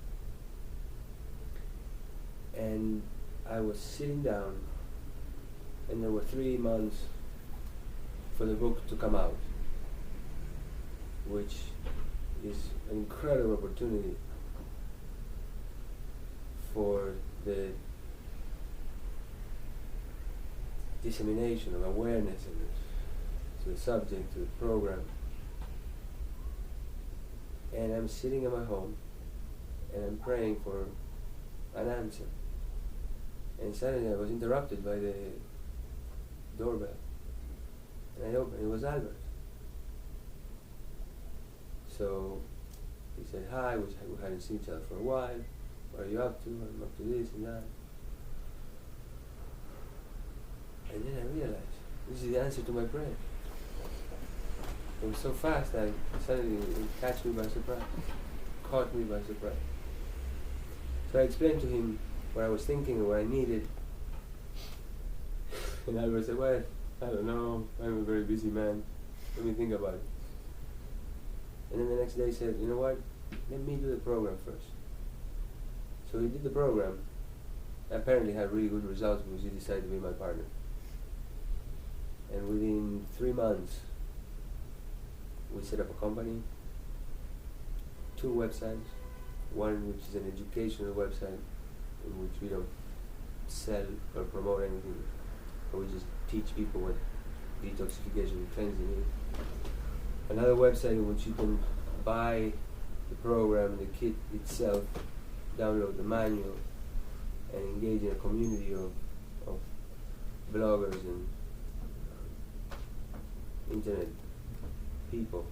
Speaker 2: And I was sitting down, and there were 3 months for the book to come out, which is an incredible opportunity for the dissemination of awareness to the subject, to the program. And I'm sitting at my home and I'm praying for an answer. And suddenly I was interrupted by the doorbell. And I opened, it was Albert. So he said, hi, we hadn't seen each other for a while. What are you up to? I'm up to this and that. And then I realized, this is the answer to my prayer. It was so fast that suddenly it caught me by surprise. So I explained to him what I was thinking and what I needed. And Albert said, well, I don't know, I'm a very busy man. Let me think about it. And then the next day he said, you know what, let me do the program first. So he did the program. Apparently had really good results because he decided to be my partner. And within 3 months, we set up a company, 2 websites, one which is an educational website in which we don't sell or promote anything, but we just teach people what detoxification and cleansing is. Another website in which you can buy the program, the kit itself, download the manual, and engage in a community of bloggers and internet people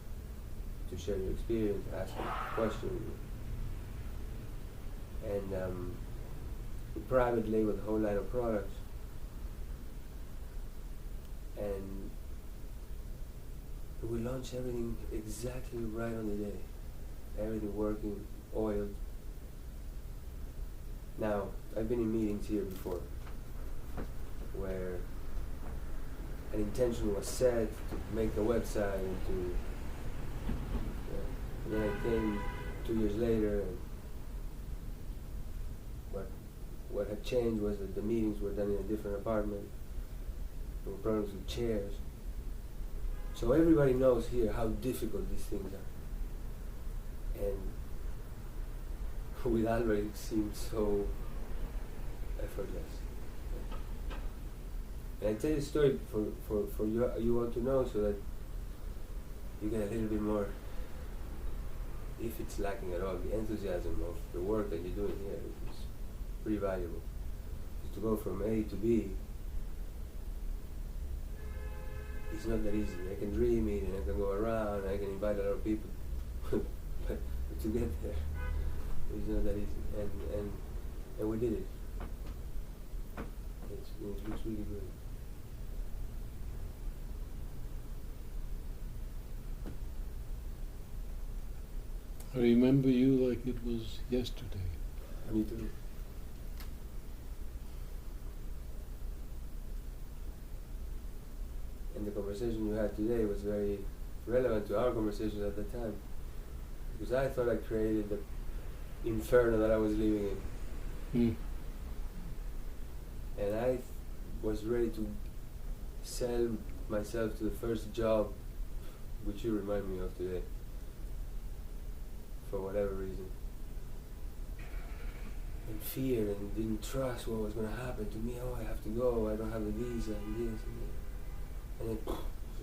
Speaker 2: to share your experience, ask questions, and we private label the whole line of products, and we launched everything exactly right on the day, everything working, oiled. Now, I've been in meetings here before where an intention was set to make a website and to, and then I came 2 years later, and what had changed was that the meetings were done in a different apartment. There were problems with chairs. So everybody knows here how difficult these things are. And with Albert it seemed so effortless. And I tell you the story for you all to know so that you get a little bit more, if it's lacking at all, the enthusiasm of the work that you're doing here is pretty valuable. Just to go from A to B, it's not that easy. I can dream it and I can go around and I can invite a lot of people, but to get there, it's not that easy. And we did it. It looks really good.
Speaker 1: I remember you like it was yesterday.
Speaker 2: Me too. And the conversation you had today was very relevant to our conversations at the time, because I thought I created the inferno that I was living in. And I was ready to sell myself to the first job, which you remind me of today, for whatever reason. And feared and didn't trust what was going to happen to me. Oh, I have to go, I don't have a visa, and this and that. And then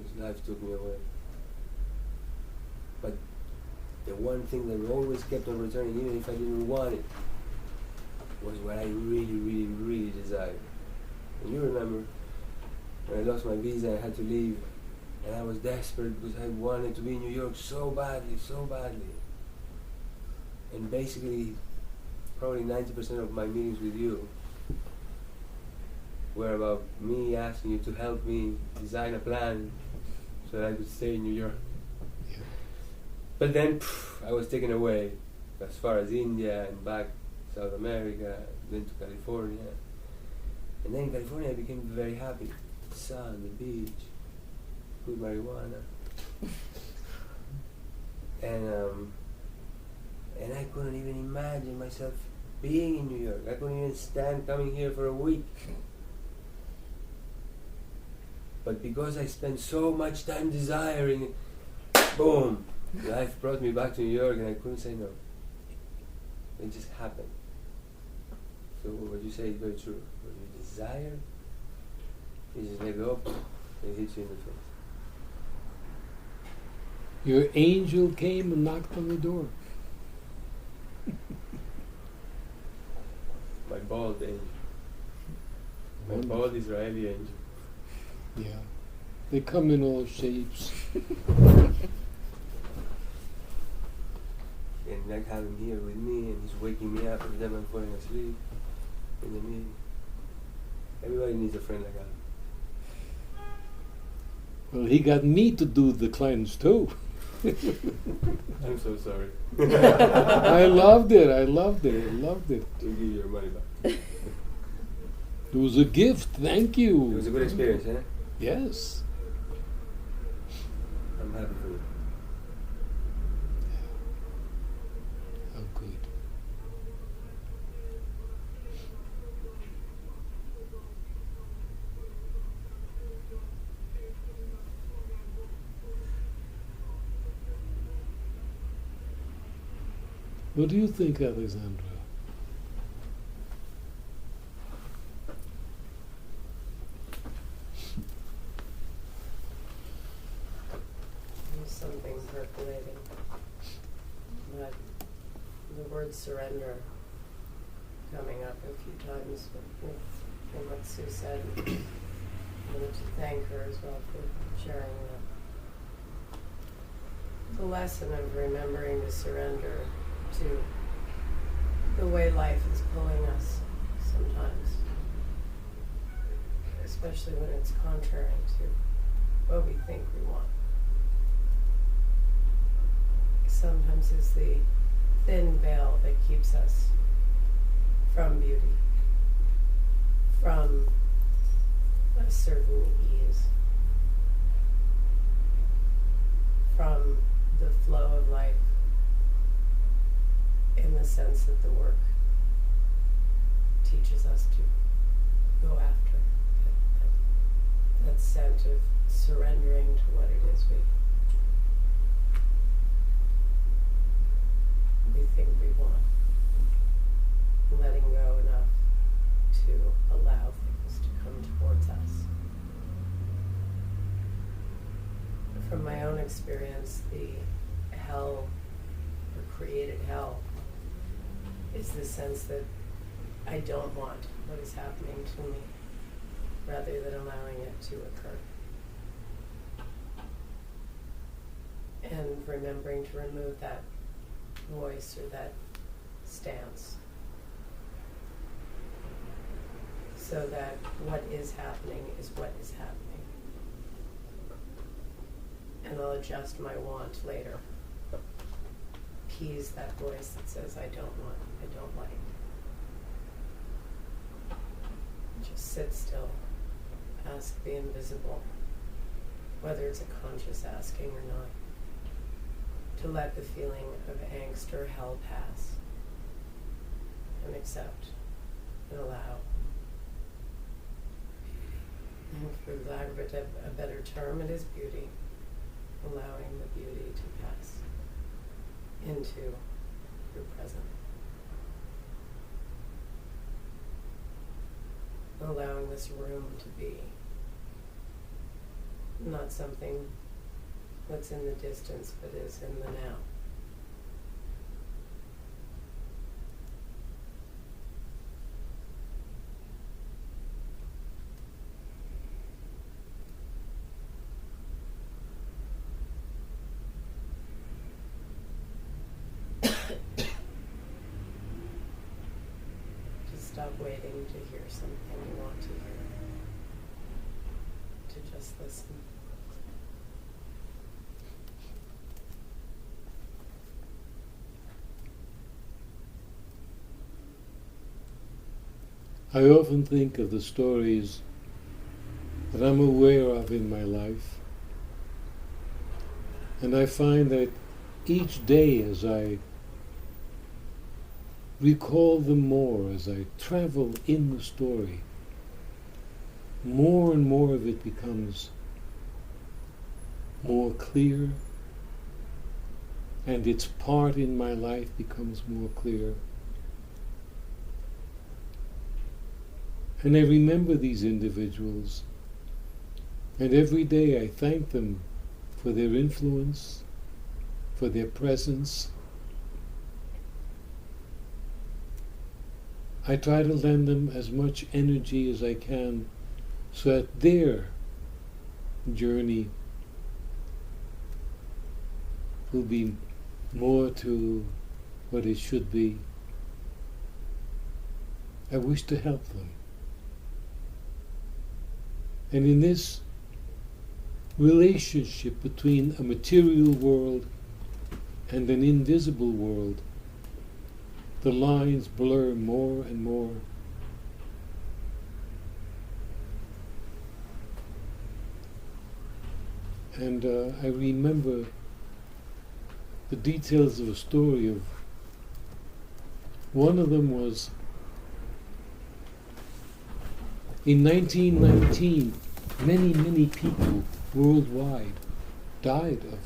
Speaker 2: just life took me away. But the one thing that always kept on returning, even if I didn't want it, was what I really, really, really desired. And you remember when I lost my visa, I had to leave, and I was desperate because I wanted to be in New York so badly, so badly. And basically, probably 90% of my meetings with you were about me asking you to help me design a plan so that I could stay in New York.
Speaker 1: Yeah.
Speaker 2: But then I was taken away as far as India and back South America, then to California. And then in California I became very happy. The sun, the beach, good marijuana. And I couldn't even imagine myself being in New York. I couldn't even stand coming here for a week. But because I spent so much time desiring it, boom, life brought me back to New York and I couldn't say no. It just happened. So what you say is very true. When you desire, you just let go, and it hits you in the face.
Speaker 1: Your angel came and knocked on the door.
Speaker 2: My bald angel. My
Speaker 1: Wonderful.
Speaker 2: bald Israeli angel.
Speaker 1: Yeah. They come in all shapes.
Speaker 2: And like have him here with me, and he's waking me up every time I'm falling asleep in the meeting. Everybody needs a friend like that.
Speaker 1: Well, he got me to do the cleanse too.
Speaker 2: I'm so sorry.
Speaker 1: I loved it. I loved it. I loved it.
Speaker 2: To give you your money back.
Speaker 1: It was a gift. Thank you.
Speaker 2: It was a good experience, eh?
Speaker 1: Yes.
Speaker 2: I'm happy for you.
Speaker 1: How good. What do you think, Alexandra?
Speaker 4: There's something percolating. But the word surrender coming up a few times in what Sue said. I wanted to thank her as well for sharing the lesson of remembering to surrender to the way life is pulling us sometimes, especially when it's contrary to what we think we want. Sometimes it's the thin veil that keeps us from beauty, from a certain ease, from the flow of life, in the sense that the work teaches us to go after that sense of surrendering to what it is we think we want, letting go enough to allow things to come towards us. From my own experience, the hell, or created hell, is the sense that I don't want what is happening to me, rather than allowing it to occur. And remembering to remove that voice or that stance, so that what is happening is what is happening. And I'll adjust my want later. Appease that voice that says I don't want, I don't like. Just sit still. Ask the invisible, whether it's a conscious asking or not, to let the feeling of angst or hell pass, and accept and allow. And for lack of a better term, it is beauty, allowing the beauty to pass into your present. Allowing this room to be not something that's in the distance, but is in the now. Stop waiting to hear something you want to hear. To just listen.
Speaker 1: I often think of the stories that I'm aware of in my life And I find that each day as I recall them more, as I travel in the story, more and more of it becomes more clear, and its part in my life becomes more clear. And I remember these individuals, and every day I thank them for their influence, for their presence. I try to lend them as much energy as I can so that their journey will be more to what it should be. I wish to help them. And in this relationship between a material world and an invisible world, the lines blur more and more. And I remember the details of a story of one of them was in 1919, many people worldwide died of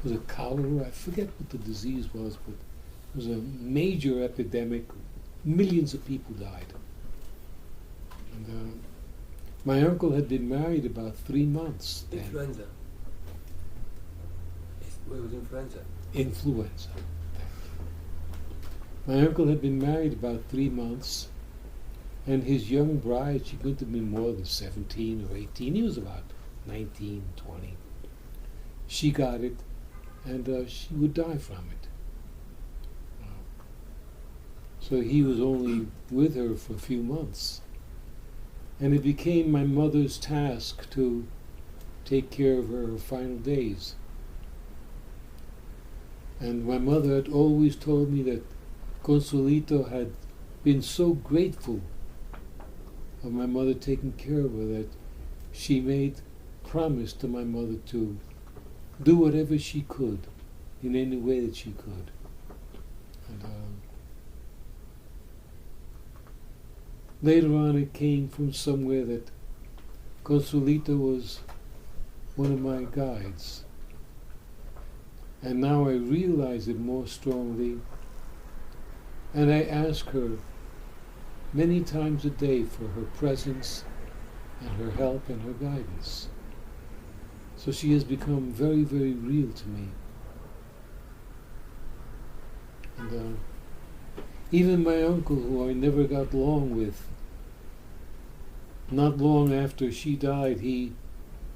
Speaker 1: was it cholera? I forget what the disease was, but it was a major epidemic. Millions of people died. And my uncle had been married about 3 months then.
Speaker 2: Influenza. It was influenza.
Speaker 1: Influenza. My uncle had been married about 3 months, and his young bride, she couldn't have been more than 17 or 18. He was about 19, 20. She got it, and she would die from it. So he was only with her for a few months. And it became my mother's task to take care of her final days. And my mother had always told me that Consuelito had been so grateful of my mother taking care of her that she made promise to my mother to do whatever she could in any way that she could. And later on it came from somewhere that Consuelito was one of my guides. And now I realize it more strongly, and I ask her many times a day for her presence and her help and her guidance. So she has become very, very real to me. And even my uncle, who I never got along with, not long after she died, he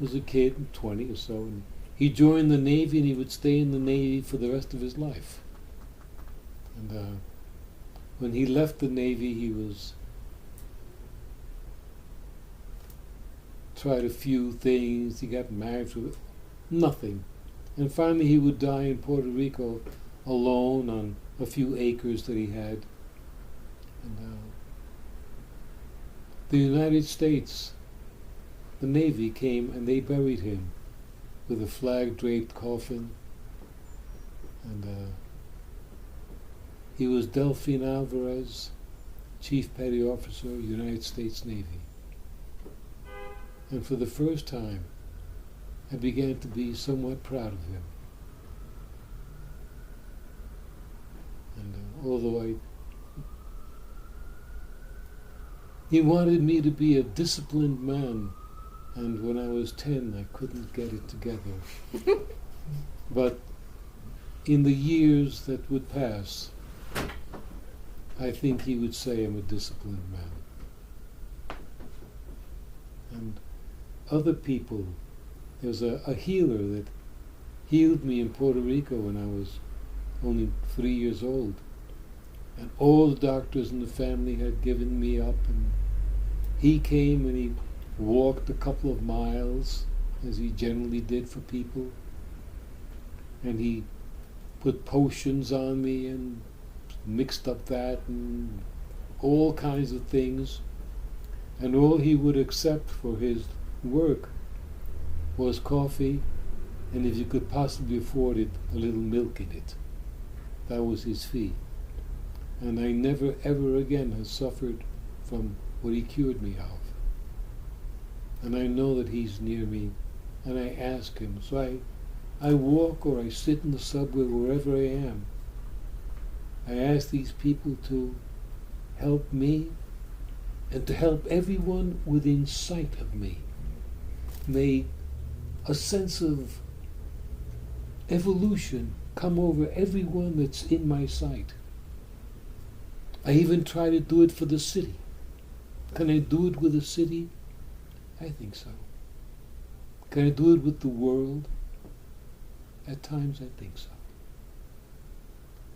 Speaker 1: was a kid, 20 or so, and he joined the Navy, and he would stay in the Navy for the rest of his life. And when he left the Navy, he was tried a few things. He got married for nothing. And finally he would die in Puerto Rico alone on a few acres that he had. And the United States, the Navy came and they buried him with a flag-draped coffin. And he was Delphine Alvarez, Chief Petty Officer, United States Navy. And for the first time, I began to be somewhat proud of him. And although he wanted me to be a disciplined man, and when I was 10, I couldn't get it together. But in the years that would pass, I think he would say I'm a disciplined man. And other people, there was a healer that healed me in Puerto Rico when I was only 3 years old. And all the doctors in the family had given me up, and he came and he walked a couple of miles, as he generally did for people. And he put potions on me and mixed up that and all kinds of things. And all he would accept for his work was coffee and if you could possibly afford it, a little milk in it. That was his fee. And I never ever again have suffered from what he cured me of. And I know that he's near me, and I ask him. So I walk or I sit in the subway, wherever I am. I ask these people to help me and to help everyone within sight of me. May a sense of evolution come over everyone that's in my sight. I even try to do it for the city. Can I do it with the city? I think so. Can I do it with the world? At times I think so.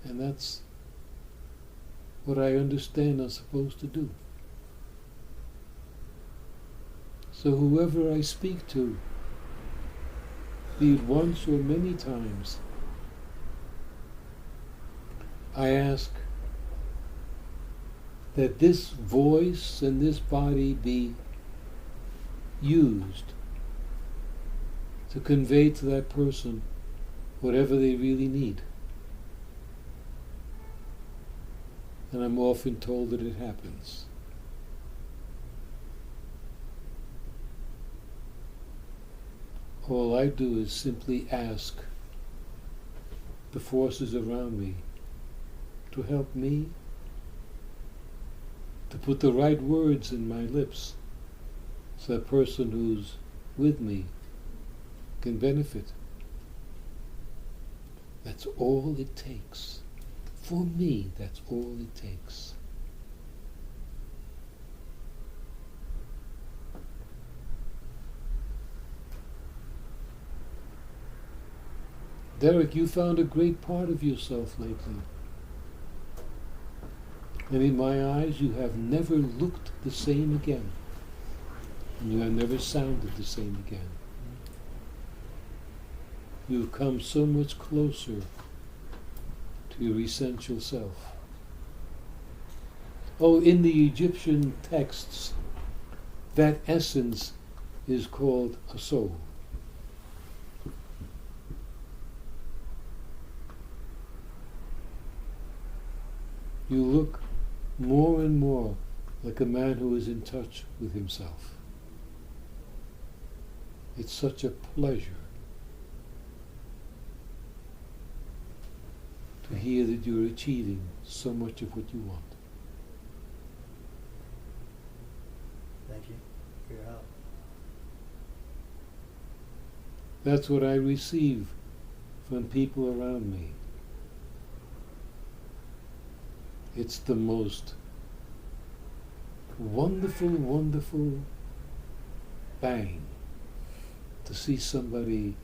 Speaker 1: And that's what I understand I'm supposed to do. So whoever I speak to, be it once or many times, I ask that this voice and this body be used to convey to that person whatever they really need. And I'm often told that it happens. All I do is simply ask the forces around me to help me, to put the right words in my lips so that person who's with me can benefit. That's all it takes. For me, that's all it takes. Derek, you found a great part of yourself lately. And in my eyes, you have never looked the same again. And you have never sounded the same again. You've come so much closer to your essential self. Oh, in the Egyptian texts, that essence is called a soul. You look more and more like a man who is in touch with himself. It's such a pleasure to hear that you're achieving so much of what you want.
Speaker 5: Thank you for your help.
Speaker 1: That's what I receive from people around me. It's the most wonderful, wonderful bang to see somebody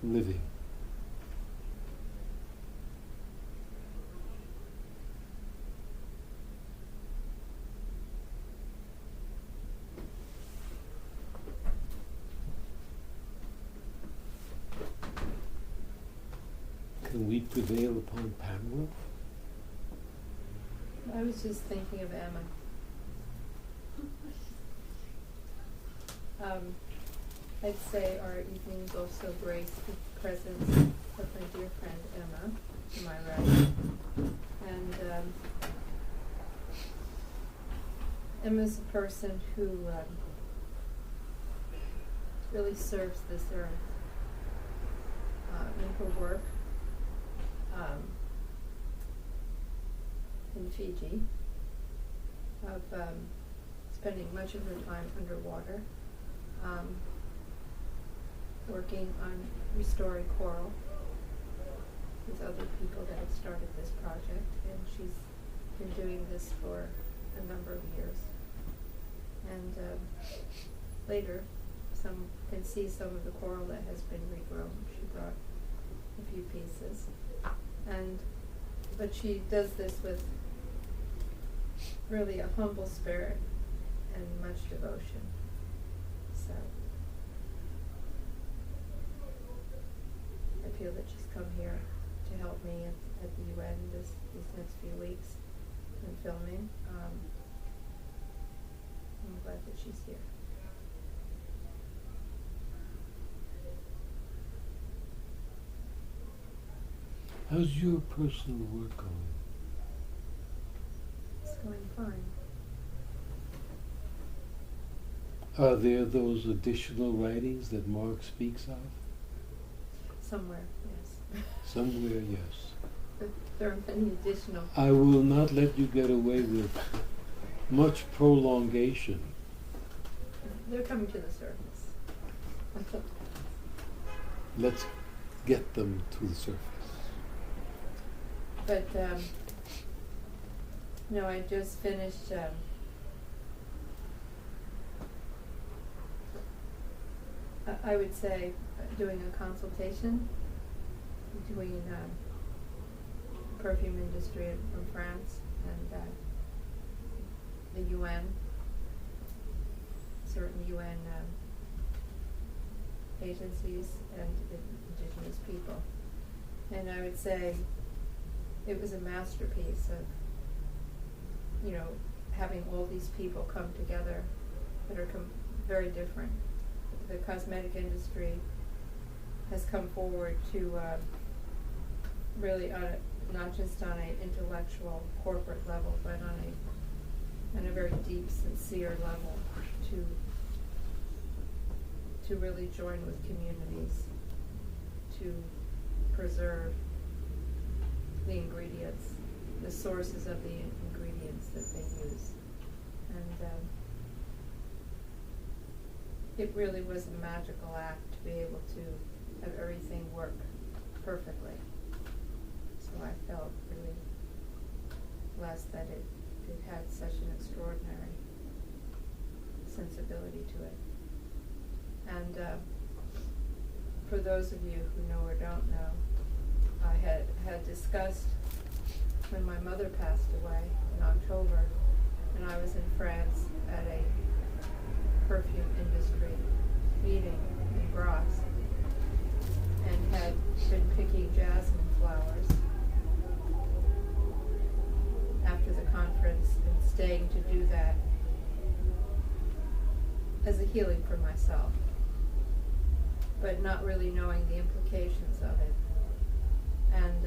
Speaker 1: living. Can we prevail upon Pamela?
Speaker 6: I was just thinking of Emma. I'd say our evenings also grace the presence of my dear friend Emma, to my right. And Emma's a person who really serves this earth in her work. In Fiji, of spending much of her time underwater, working on restoring coral with other people that have started this project, and she's been doing this for a number of years. And later, some can see some of the coral that has been regrown. She brought a few pieces, but she does this with really a humble spirit and much devotion. So I feel that she's come here to help me at the UN these next few weeks in filming. I'm glad that she's here.
Speaker 1: How's your personal work going?
Speaker 6: It's going fine.
Speaker 1: Are there those additional writings that Mark speaks of?
Speaker 6: Somewhere, yes.
Speaker 1: Somewhere, yes.
Speaker 6: But there are many additional.
Speaker 1: I will not let you get away with much prolongation.
Speaker 6: They're coming to the surface.
Speaker 1: Let's get them to the surface.
Speaker 6: But, no, I just finished, I would say doing a consultation between perfume industry from France and the UN, certain UN agencies and indigenous people. And I would say it was a masterpiece of, having all these people come together that are very different. The cosmetic industry has come forward to really not just on an intellectual corporate level, but on a very deep, sincere level to really join with communities to preserve the ingredients, the sources of the ingredients that they use. And it really was a magical act to be able to have everything work perfectly. So I felt really blessed that it had such an extraordinary sensibility to it. And for those of you who know or don't know, I had discussed when my mother passed away in October, and I was in France at a perfume industry meeting in Grasse, and had been picking jasmine flowers after the conference and staying to do that as a healing for myself, but not really knowing the implications of it. And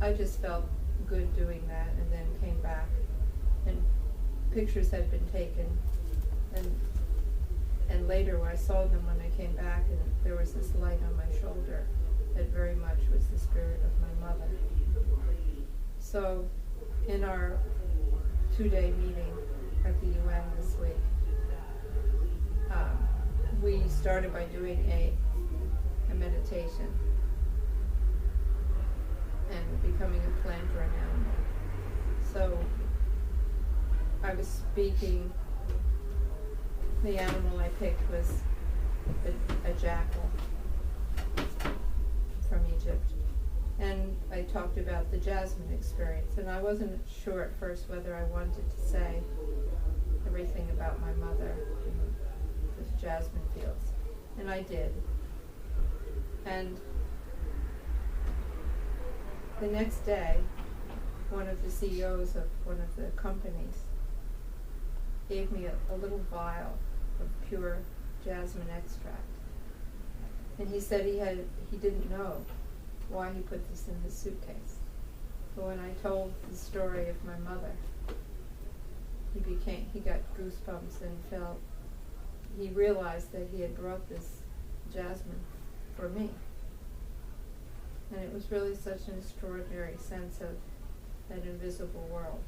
Speaker 6: I just felt good doing that, and then came back, and pictures had been taken, and later when I saw them when I came back, and there was this light on my shoulder that very much was the spirit of my mother. So in our 2-day meeting at the UN this week, we started by doing a meditation and becoming a plant or an animal. So I was speaking, the animal I picked was a jackal from Egypt. And I talked about the jasmine experience, and I wasn't sure at first whether I wanted to say everything about my mother in the jasmine fields, and I did. And the next day, one of the CEOs of one of the companies gave me a little vial of pure jasmine extract. And he said he didn't know why he put this in his suitcase. But when I told the story of my mother, he got goosebumps and he realized that he had brought this jasmine for me. And it was really such an extraordinary sense of that invisible world.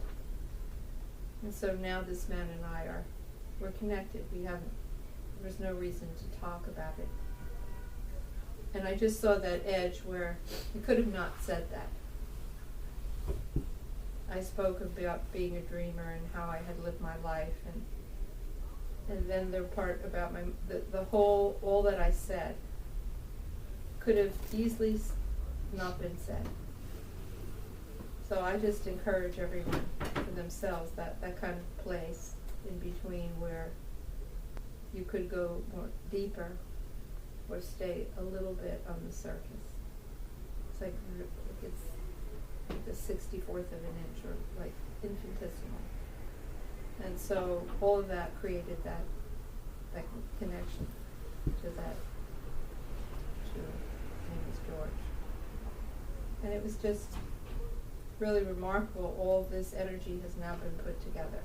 Speaker 6: And so now this man and I we're connected. There's no reason to talk about it. And I just saw that edge where he could have not said that. I spoke about being a dreamer and how I had lived my life, and then the part about all that I said could have easily not been said. So I just encourage everyone for themselves that kind of place in between where you could go more deeper or stay a little bit on the surface. It's like the 64th of an inch, or like infinitesimal. And so all of that created that connection to that, his name is George. And it was just really remarkable. All this energy has now been put together.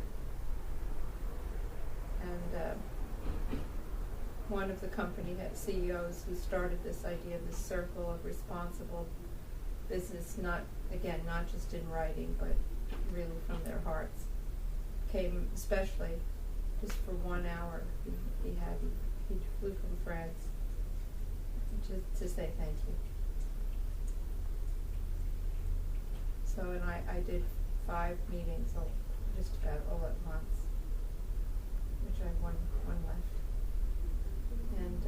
Speaker 6: And one of the company CEOs who started this idea, this circle of responsible business, not just in writing, but really from their hearts, came especially just for 1 hour. He flew from France to say thank you. So, and I did 5 meetings, just about all at once, which I have one left. And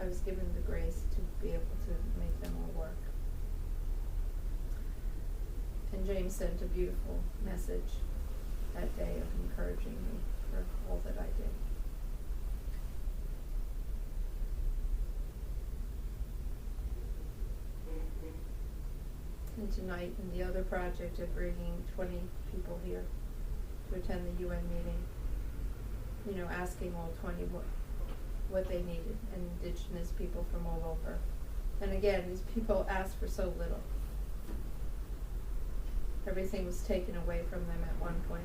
Speaker 6: I was given the grace to be able to make them all work. And James sent a beautiful message that day of encouraging me for all that I did. And tonight, in the other project of bringing 20 people here to attend the UN meeting, asking all 20 what they needed, and indigenous people from all over. And again, these people asked for so little. Everything was taken away from them at one point.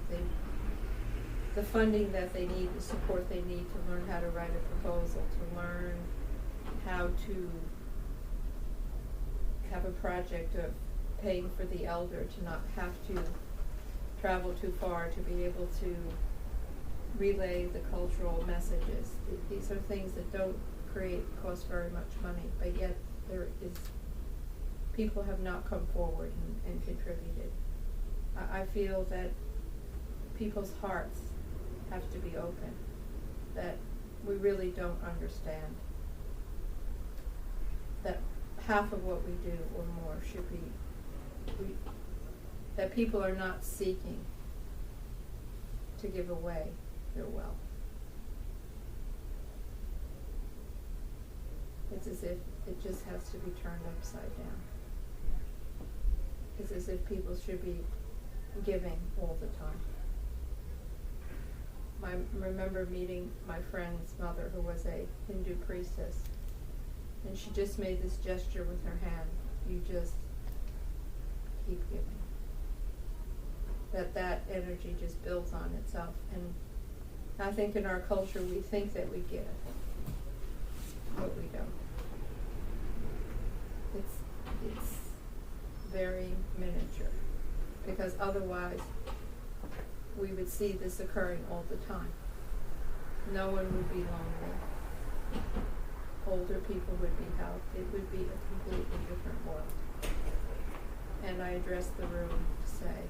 Speaker 6: The funding that they need, the support they need to learn how to write a proposal, to learn how to have a project of paying for the elder, to not have to travel too far, to be able to relay the cultural messages. These are things that don't cost very much money, but yet people have not come forward and contributed. I feel that people's hearts have to be open, that we really don't understand that half of what we do or more should be, that people are not seeking to give away their wealth. It's as if it just has to be turned upside down. It's as if people should be giving all the time. I remember meeting my friend's mother, who was a Hindu priestess, and she just made this gesture with her hand: you just keep giving. That energy just builds on itself. And I think in our culture we think that we give, but we don't. It's very miniature, because otherwise we would see this occurring all the time. No one would be lonely. Older people would be helped. It would be a completely different world. And I addressed the room to say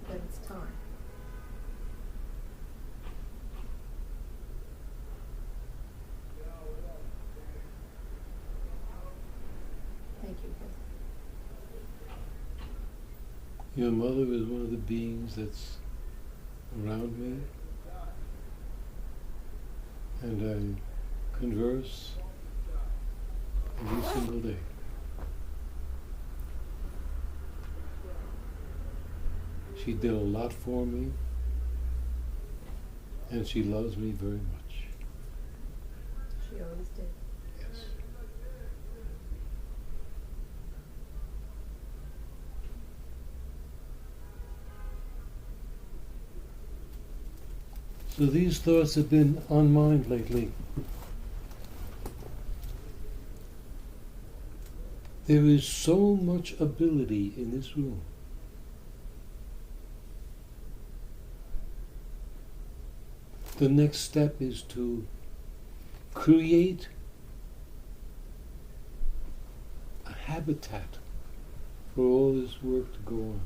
Speaker 6: that it's time. Thank you.
Speaker 1: Your mother is one of the beings that's around me, and I converse every single day. She did a lot for me, and she loves me very much.
Speaker 6: She always did.
Speaker 1: Yes. So these thoughts have been on mind lately. There is so much ability in this room. The next step is to create a habitat for all this work to go on.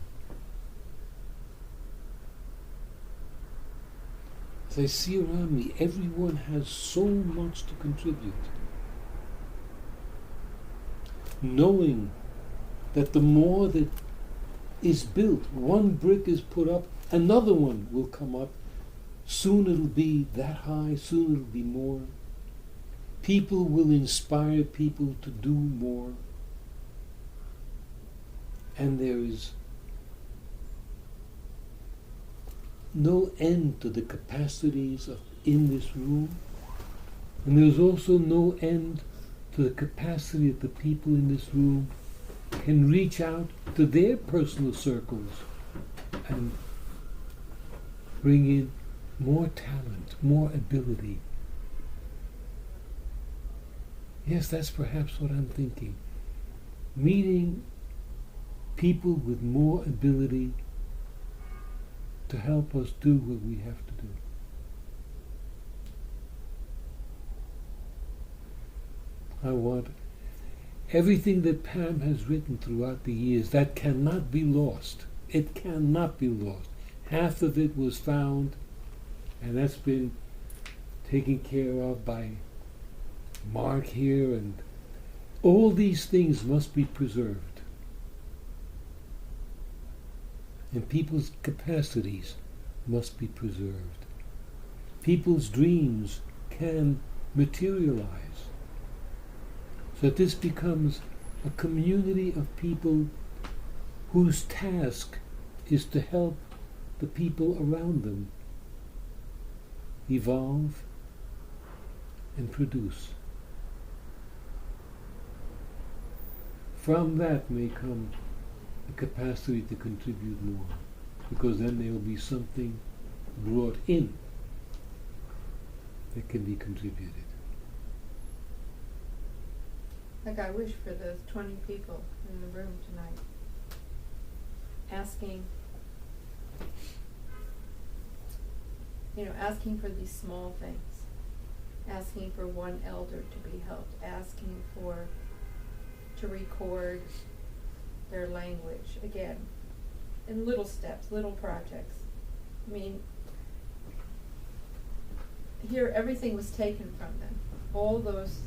Speaker 1: As I see around me, everyone has so much to contribute. Knowing that the more that is built, one brick is put up, another one will come up. Soon it'll be that high, soon it'll be more. People will inspire people to do more. And there is no end to the capacities in this room. And there's also no end to the capacity that the people in this room can reach out to their personal circles and bring in more talent, more ability. Yes, that's perhaps what I'm thinking. Meeting people with more ability to help us do what we have to do. I want everything that Pam has written throughout the years, that cannot be lost. It cannot be lost. Half of it was found, and that's been taken care of by Mark here, and all these things must be preserved. And people's capacities must be preserved. People's dreams can materialize. So that this becomes a community of people whose task is to help the people around them evolve and produce. From that may come the capacity to contribute more, because then there will be something brought in that can be contributed.
Speaker 6: Like I wish for those 20 people in the room tonight, asking for these small things, asking for one elder to be helped, asking to record their language, again, in little steps, little projects. I mean, here everything was taken from them. All those,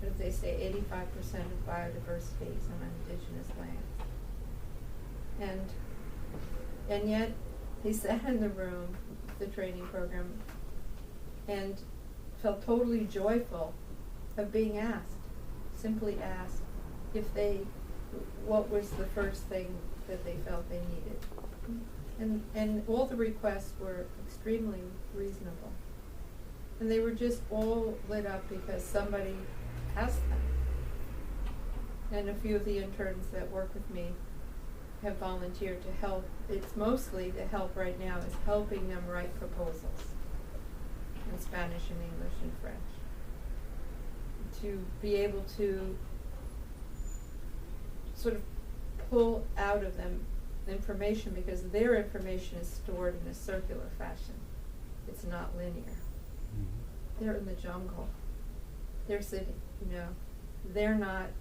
Speaker 6: what did they say, 85% of biodiversity is on indigenous lands. And yet, he sat in the room, the training program, and felt totally joyful of being asked, simply asked, what was the first thing that they felt they needed. And all the requests were extremely reasonable. And they were just all lit up because somebody asked them. And a few of the interns that work with me have volunteered to help. It's mostly the help right now is helping them write proposals in Spanish and English and French. To be able to sort of pull out of them information, because their information is stored in a circular fashion. It's not linear. Mm-hmm. They're in the jungle. They're sitting, they're not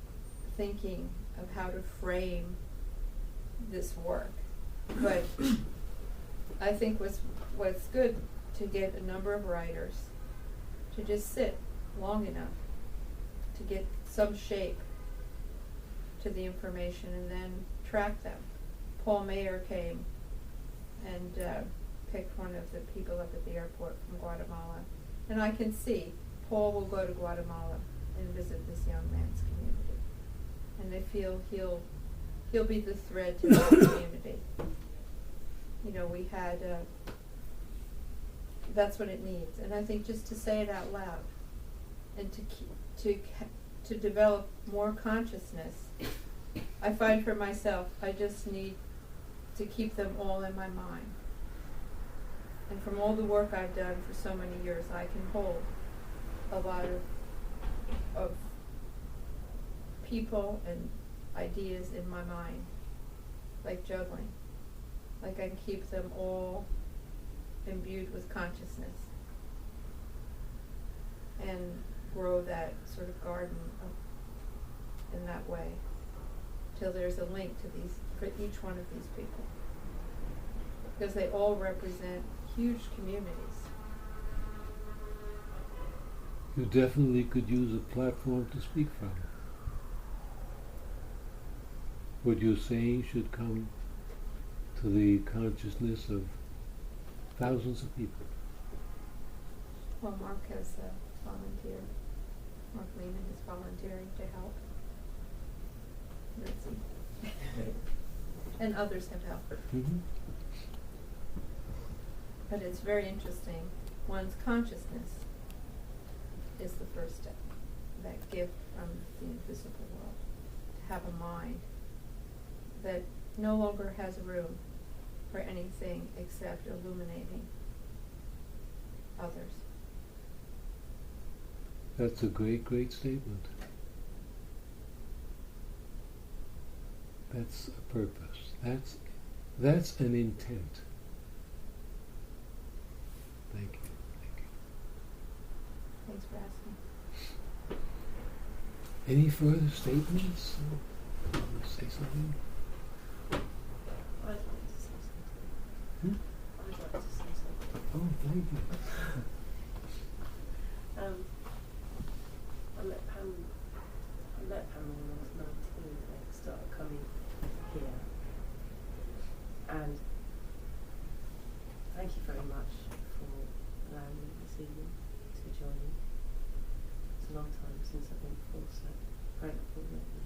Speaker 6: thinking of how to frame this work. But I think what's good to get a number of writers to just sit long enough to get some shape to the information and then track them. Paul Mayer came and picked one of the people up at the airport from Guatemala. And I can see Paul will go to Guatemala and visit this young man's community. And I feel he'll be the thread to that community. We had, that's what it needs. And I think just to say it out loud and to develop more consciousness, I find for myself, I just need to keep them all in my mind. And from all the work I've done for so many years, I can hold a lot of people and ideas in my mind, like juggling. Like I can keep them all imbued with consciousness and grow that sort of garden in that way, till there's a link to for each one of these people, because they all represent huge communities.
Speaker 1: You definitely could use a platform to speak from. What you're saying should come to the consciousness of thousands of people.
Speaker 6: Well, Mark has volunteered. Mark Lehman is volunteering to help. Ritzy. And others have helped.
Speaker 1: Mm-hmm.
Speaker 6: But it's very interesting. One's consciousness is the first step. that gift from the invisible world, to have a mind that no longer has room for anything except illuminating others.
Speaker 1: That's a great, great statement. That's a purpose. That's an intent. Thank you. Thank you.
Speaker 6: Thanks for asking.
Speaker 1: Any further statements? Say something?
Speaker 4: I'd like to say something.
Speaker 1: Hmm?
Speaker 4: I'd like to say something.
Speaker 1: Oh, thank you.
Speaker 4: I met Pamela when I was 19 and I started coming here. And thank you very much for allowing me this evening to join you. It's a long time since I've been before, so grateful that you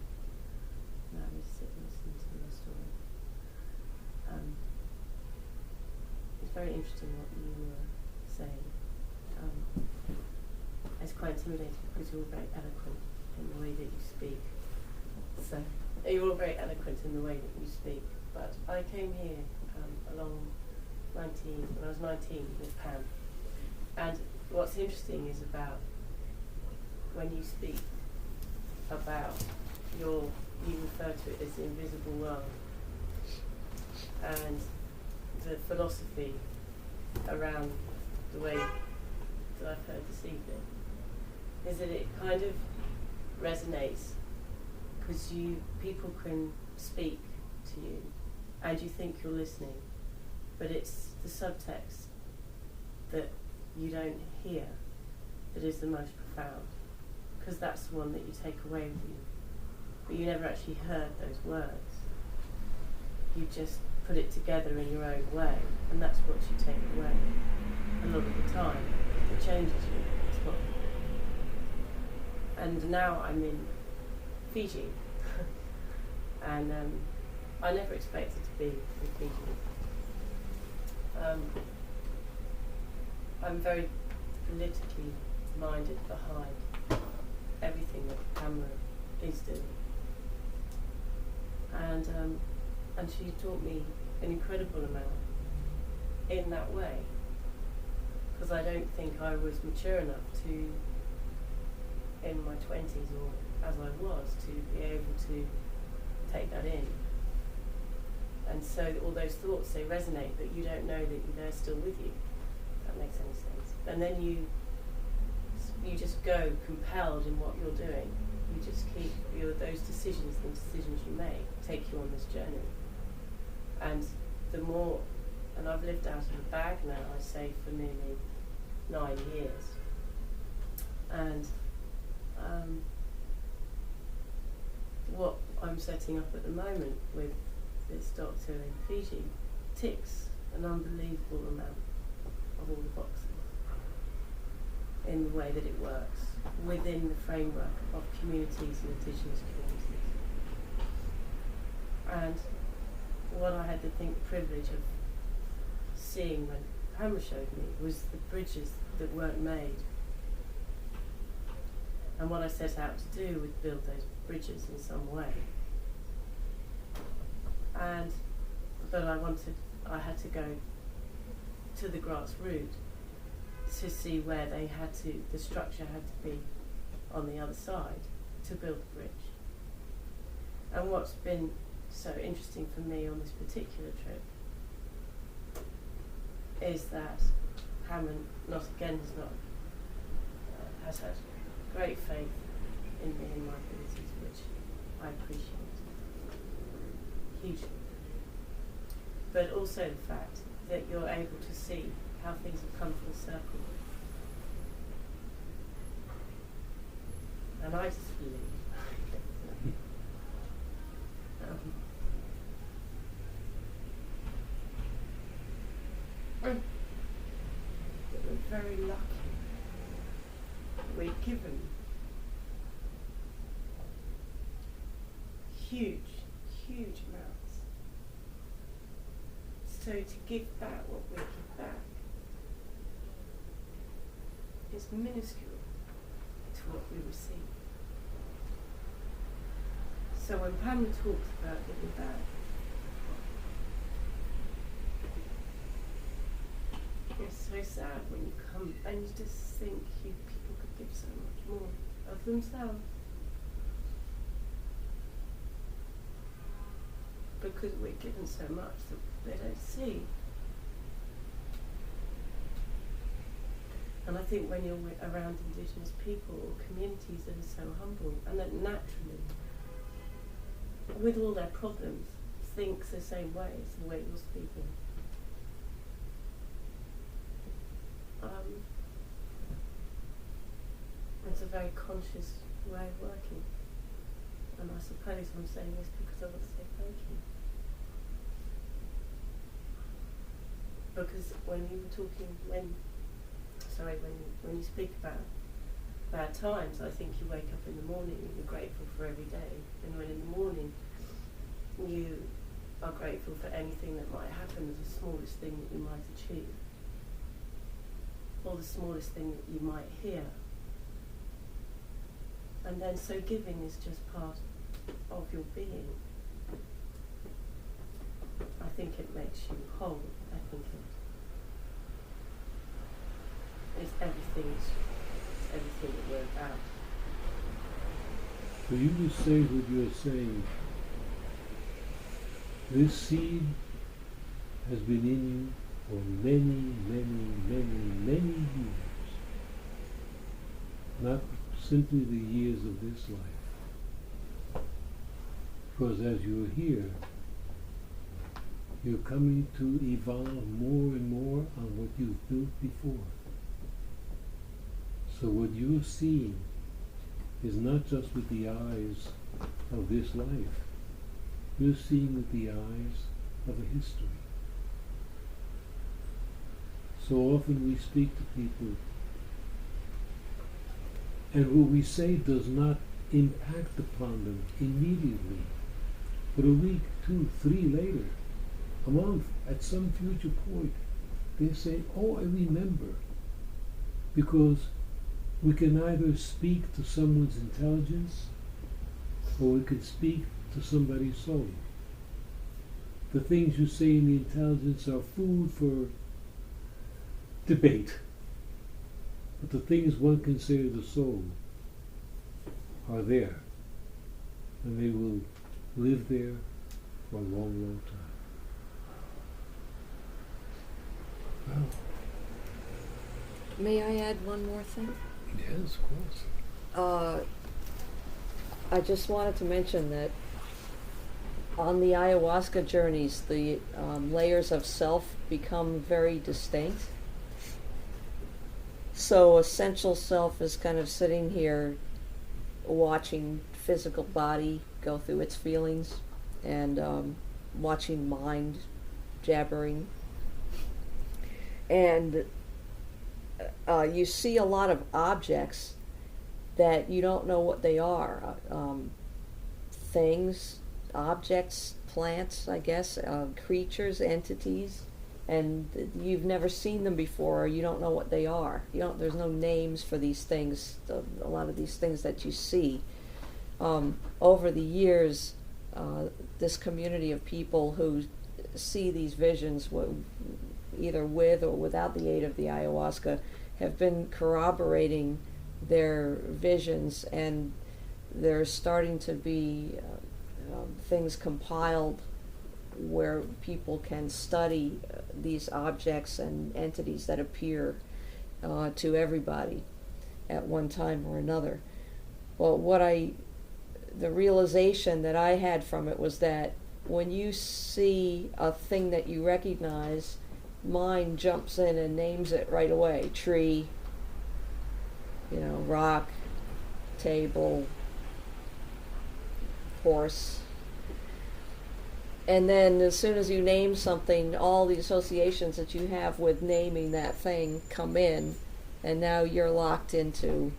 Speaker 4: allowed me to sit and listen to your story. It's very interesting what you were saying. It's quite intimidating because you're all very eloquent in the way that you speak. So you're all very eloquent in the way that you speak. But I came here when I was 19 with Pam. And what's interesting is about when you speak about you refer to it as the invisible world, and the philosophy around the way that I've heard this evening is that it kind of resonates because people can speak to you and you think you're listening, but it's the subtext that you don't hear that is the most profound, because that's the one that you take away with you, but you never actually heard those words. You just put it together in your own way, and that's what you take away. A lot of the time, it changes you. It's what. And now I'm in Fiji, and I never expected to be in Fiji. I'm very politically minded behind everything that Pamela is doing, and she taught me an incredible amount in that way, because I don't think I was mature enough to, in my 20s or as I was, to be able to take that in. And so all those thoughts, they resonate, but you don't know that they're still with you. If that makes any sense. And then you just go compelled in what you're doing. You just keep those decisions, the decisions you make, take you on this journey. And the more, and I've lived out of the bag now, I say, for nearly 9 years. And what I'm setting up at the moment with this doctor in Fiji ticks an unbelievable amount of all the boxes in the way that it works within the framework of communities and indigenous communities. And what I had the privilege of seeing when Pamela showed me was the bridges that weren't made. And what I set out to do was build those bridges in some way. But I had to go to the grassroots to see where the structure had to be on the other side to build the bridge. And what's been so interesting for me on this particular trip is that Hammond, has had great faith in me and my abilities, which I appreciate hugely. But also the fact that you're able to see how things have come full circle. And I just believe that we're very lucky. We're given huge amounts. So to give back what we give back is minuscule to what we receive. So when Pam talks about giving back, it's so sad when you come and you just think people could give so much more of themselves. Because we're given so much that they don't see. And I think when you're around Indigenous people or communities that are so humble and that naturally, with all their problems, thinks the same way as the way you're speaking. It's a very conscious way of working. And I suppose I'm saying this because I want to say thank you. Because when you were talking, when you speak about bad times, I think you wake up in the morning and you're grateful for every day. And when in the morning you are grateful for anything that might happen as the smallest thing that you might achieve, or the smallest thing that you might hear. And then so giving is just part of your being. I think it makes you whole. I think it's everything that we're about.
Speaker 1: So you just say what you're saying. This seed has been in you for many, many, many, many years. Not simply the years of this life. Because as you're here, you're coming to evolve more and more on what you've built before. So what you're seeing is not just with the eyes of this life. You're seeing with the eyes of a history. So often we speak to people, and what we say does not impact upon them immediately. But a week, 2, 3 later, a month, at some future point, they say, oh, I remember. Because we can either speak to someone's intelligence, or we can speak to somebody's soul. The things you say in the intelligence are food for debate. But the things one can say to the soul are there. And they will live there for a long, long time. Well,
Speaker 3: May I add one more thing?
Speaker 1: yes, of course.
Speaker 3: I just wanted to mention that on the ayahuasca journeys, the layers of self become very distinct. So essential self is kind of sitting here watching physical body go through its feelings and watching mind jabbering. And you see a lot of objects that you don't know what they are. Things, objects, plants, I guess, creatures, entities, and you've never seen them before, or you don't know what they are. There's no names for these things, a lot of these things that you see. Over the years, this community of people who see these visions, either with or without the aid of the ayahuasca, have been corroborating their visions, and there's starting to be things compiled where people can study these objects and entities that appear to everybody at one time or another. Well, the realization that I had from it was that when you see a thing that you recognize, mind jumps in and names it right away. Tree, rock, table, horse. And then as soon as you name something, all the associations that you have with naming that thing come in, and now you're locked into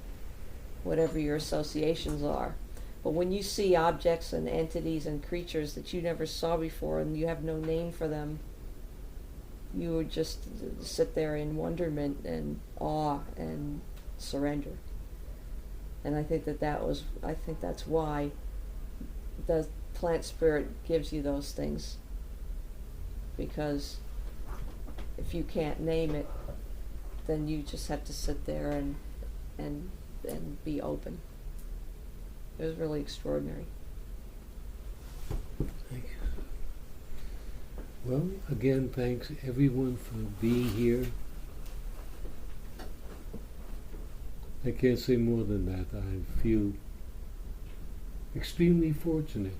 Speaker 3: whatever your associations are. But when you see objects and entities and creatures that you never saw before and you have no name for them, you would just sit there in wonderment and awe and surrender. And I think that's why the plant spirit gives you those things, because if you can't name it, then you just have to sit there and be open. It was really extraordinary.
Speaker 1: Thank you. Well, again, thanks everyone for being here. I can't say more than that. I feel extremely fortunate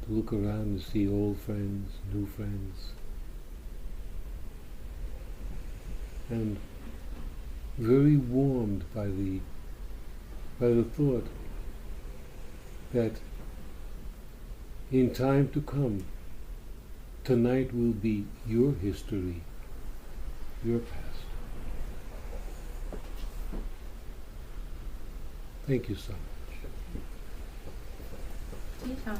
Speaker 1: to look around and see old friends, new friends, and very warmed by the thought that in time to come, tonight will be your history, your past. Thank you so much.
Speaker 6: Tea time.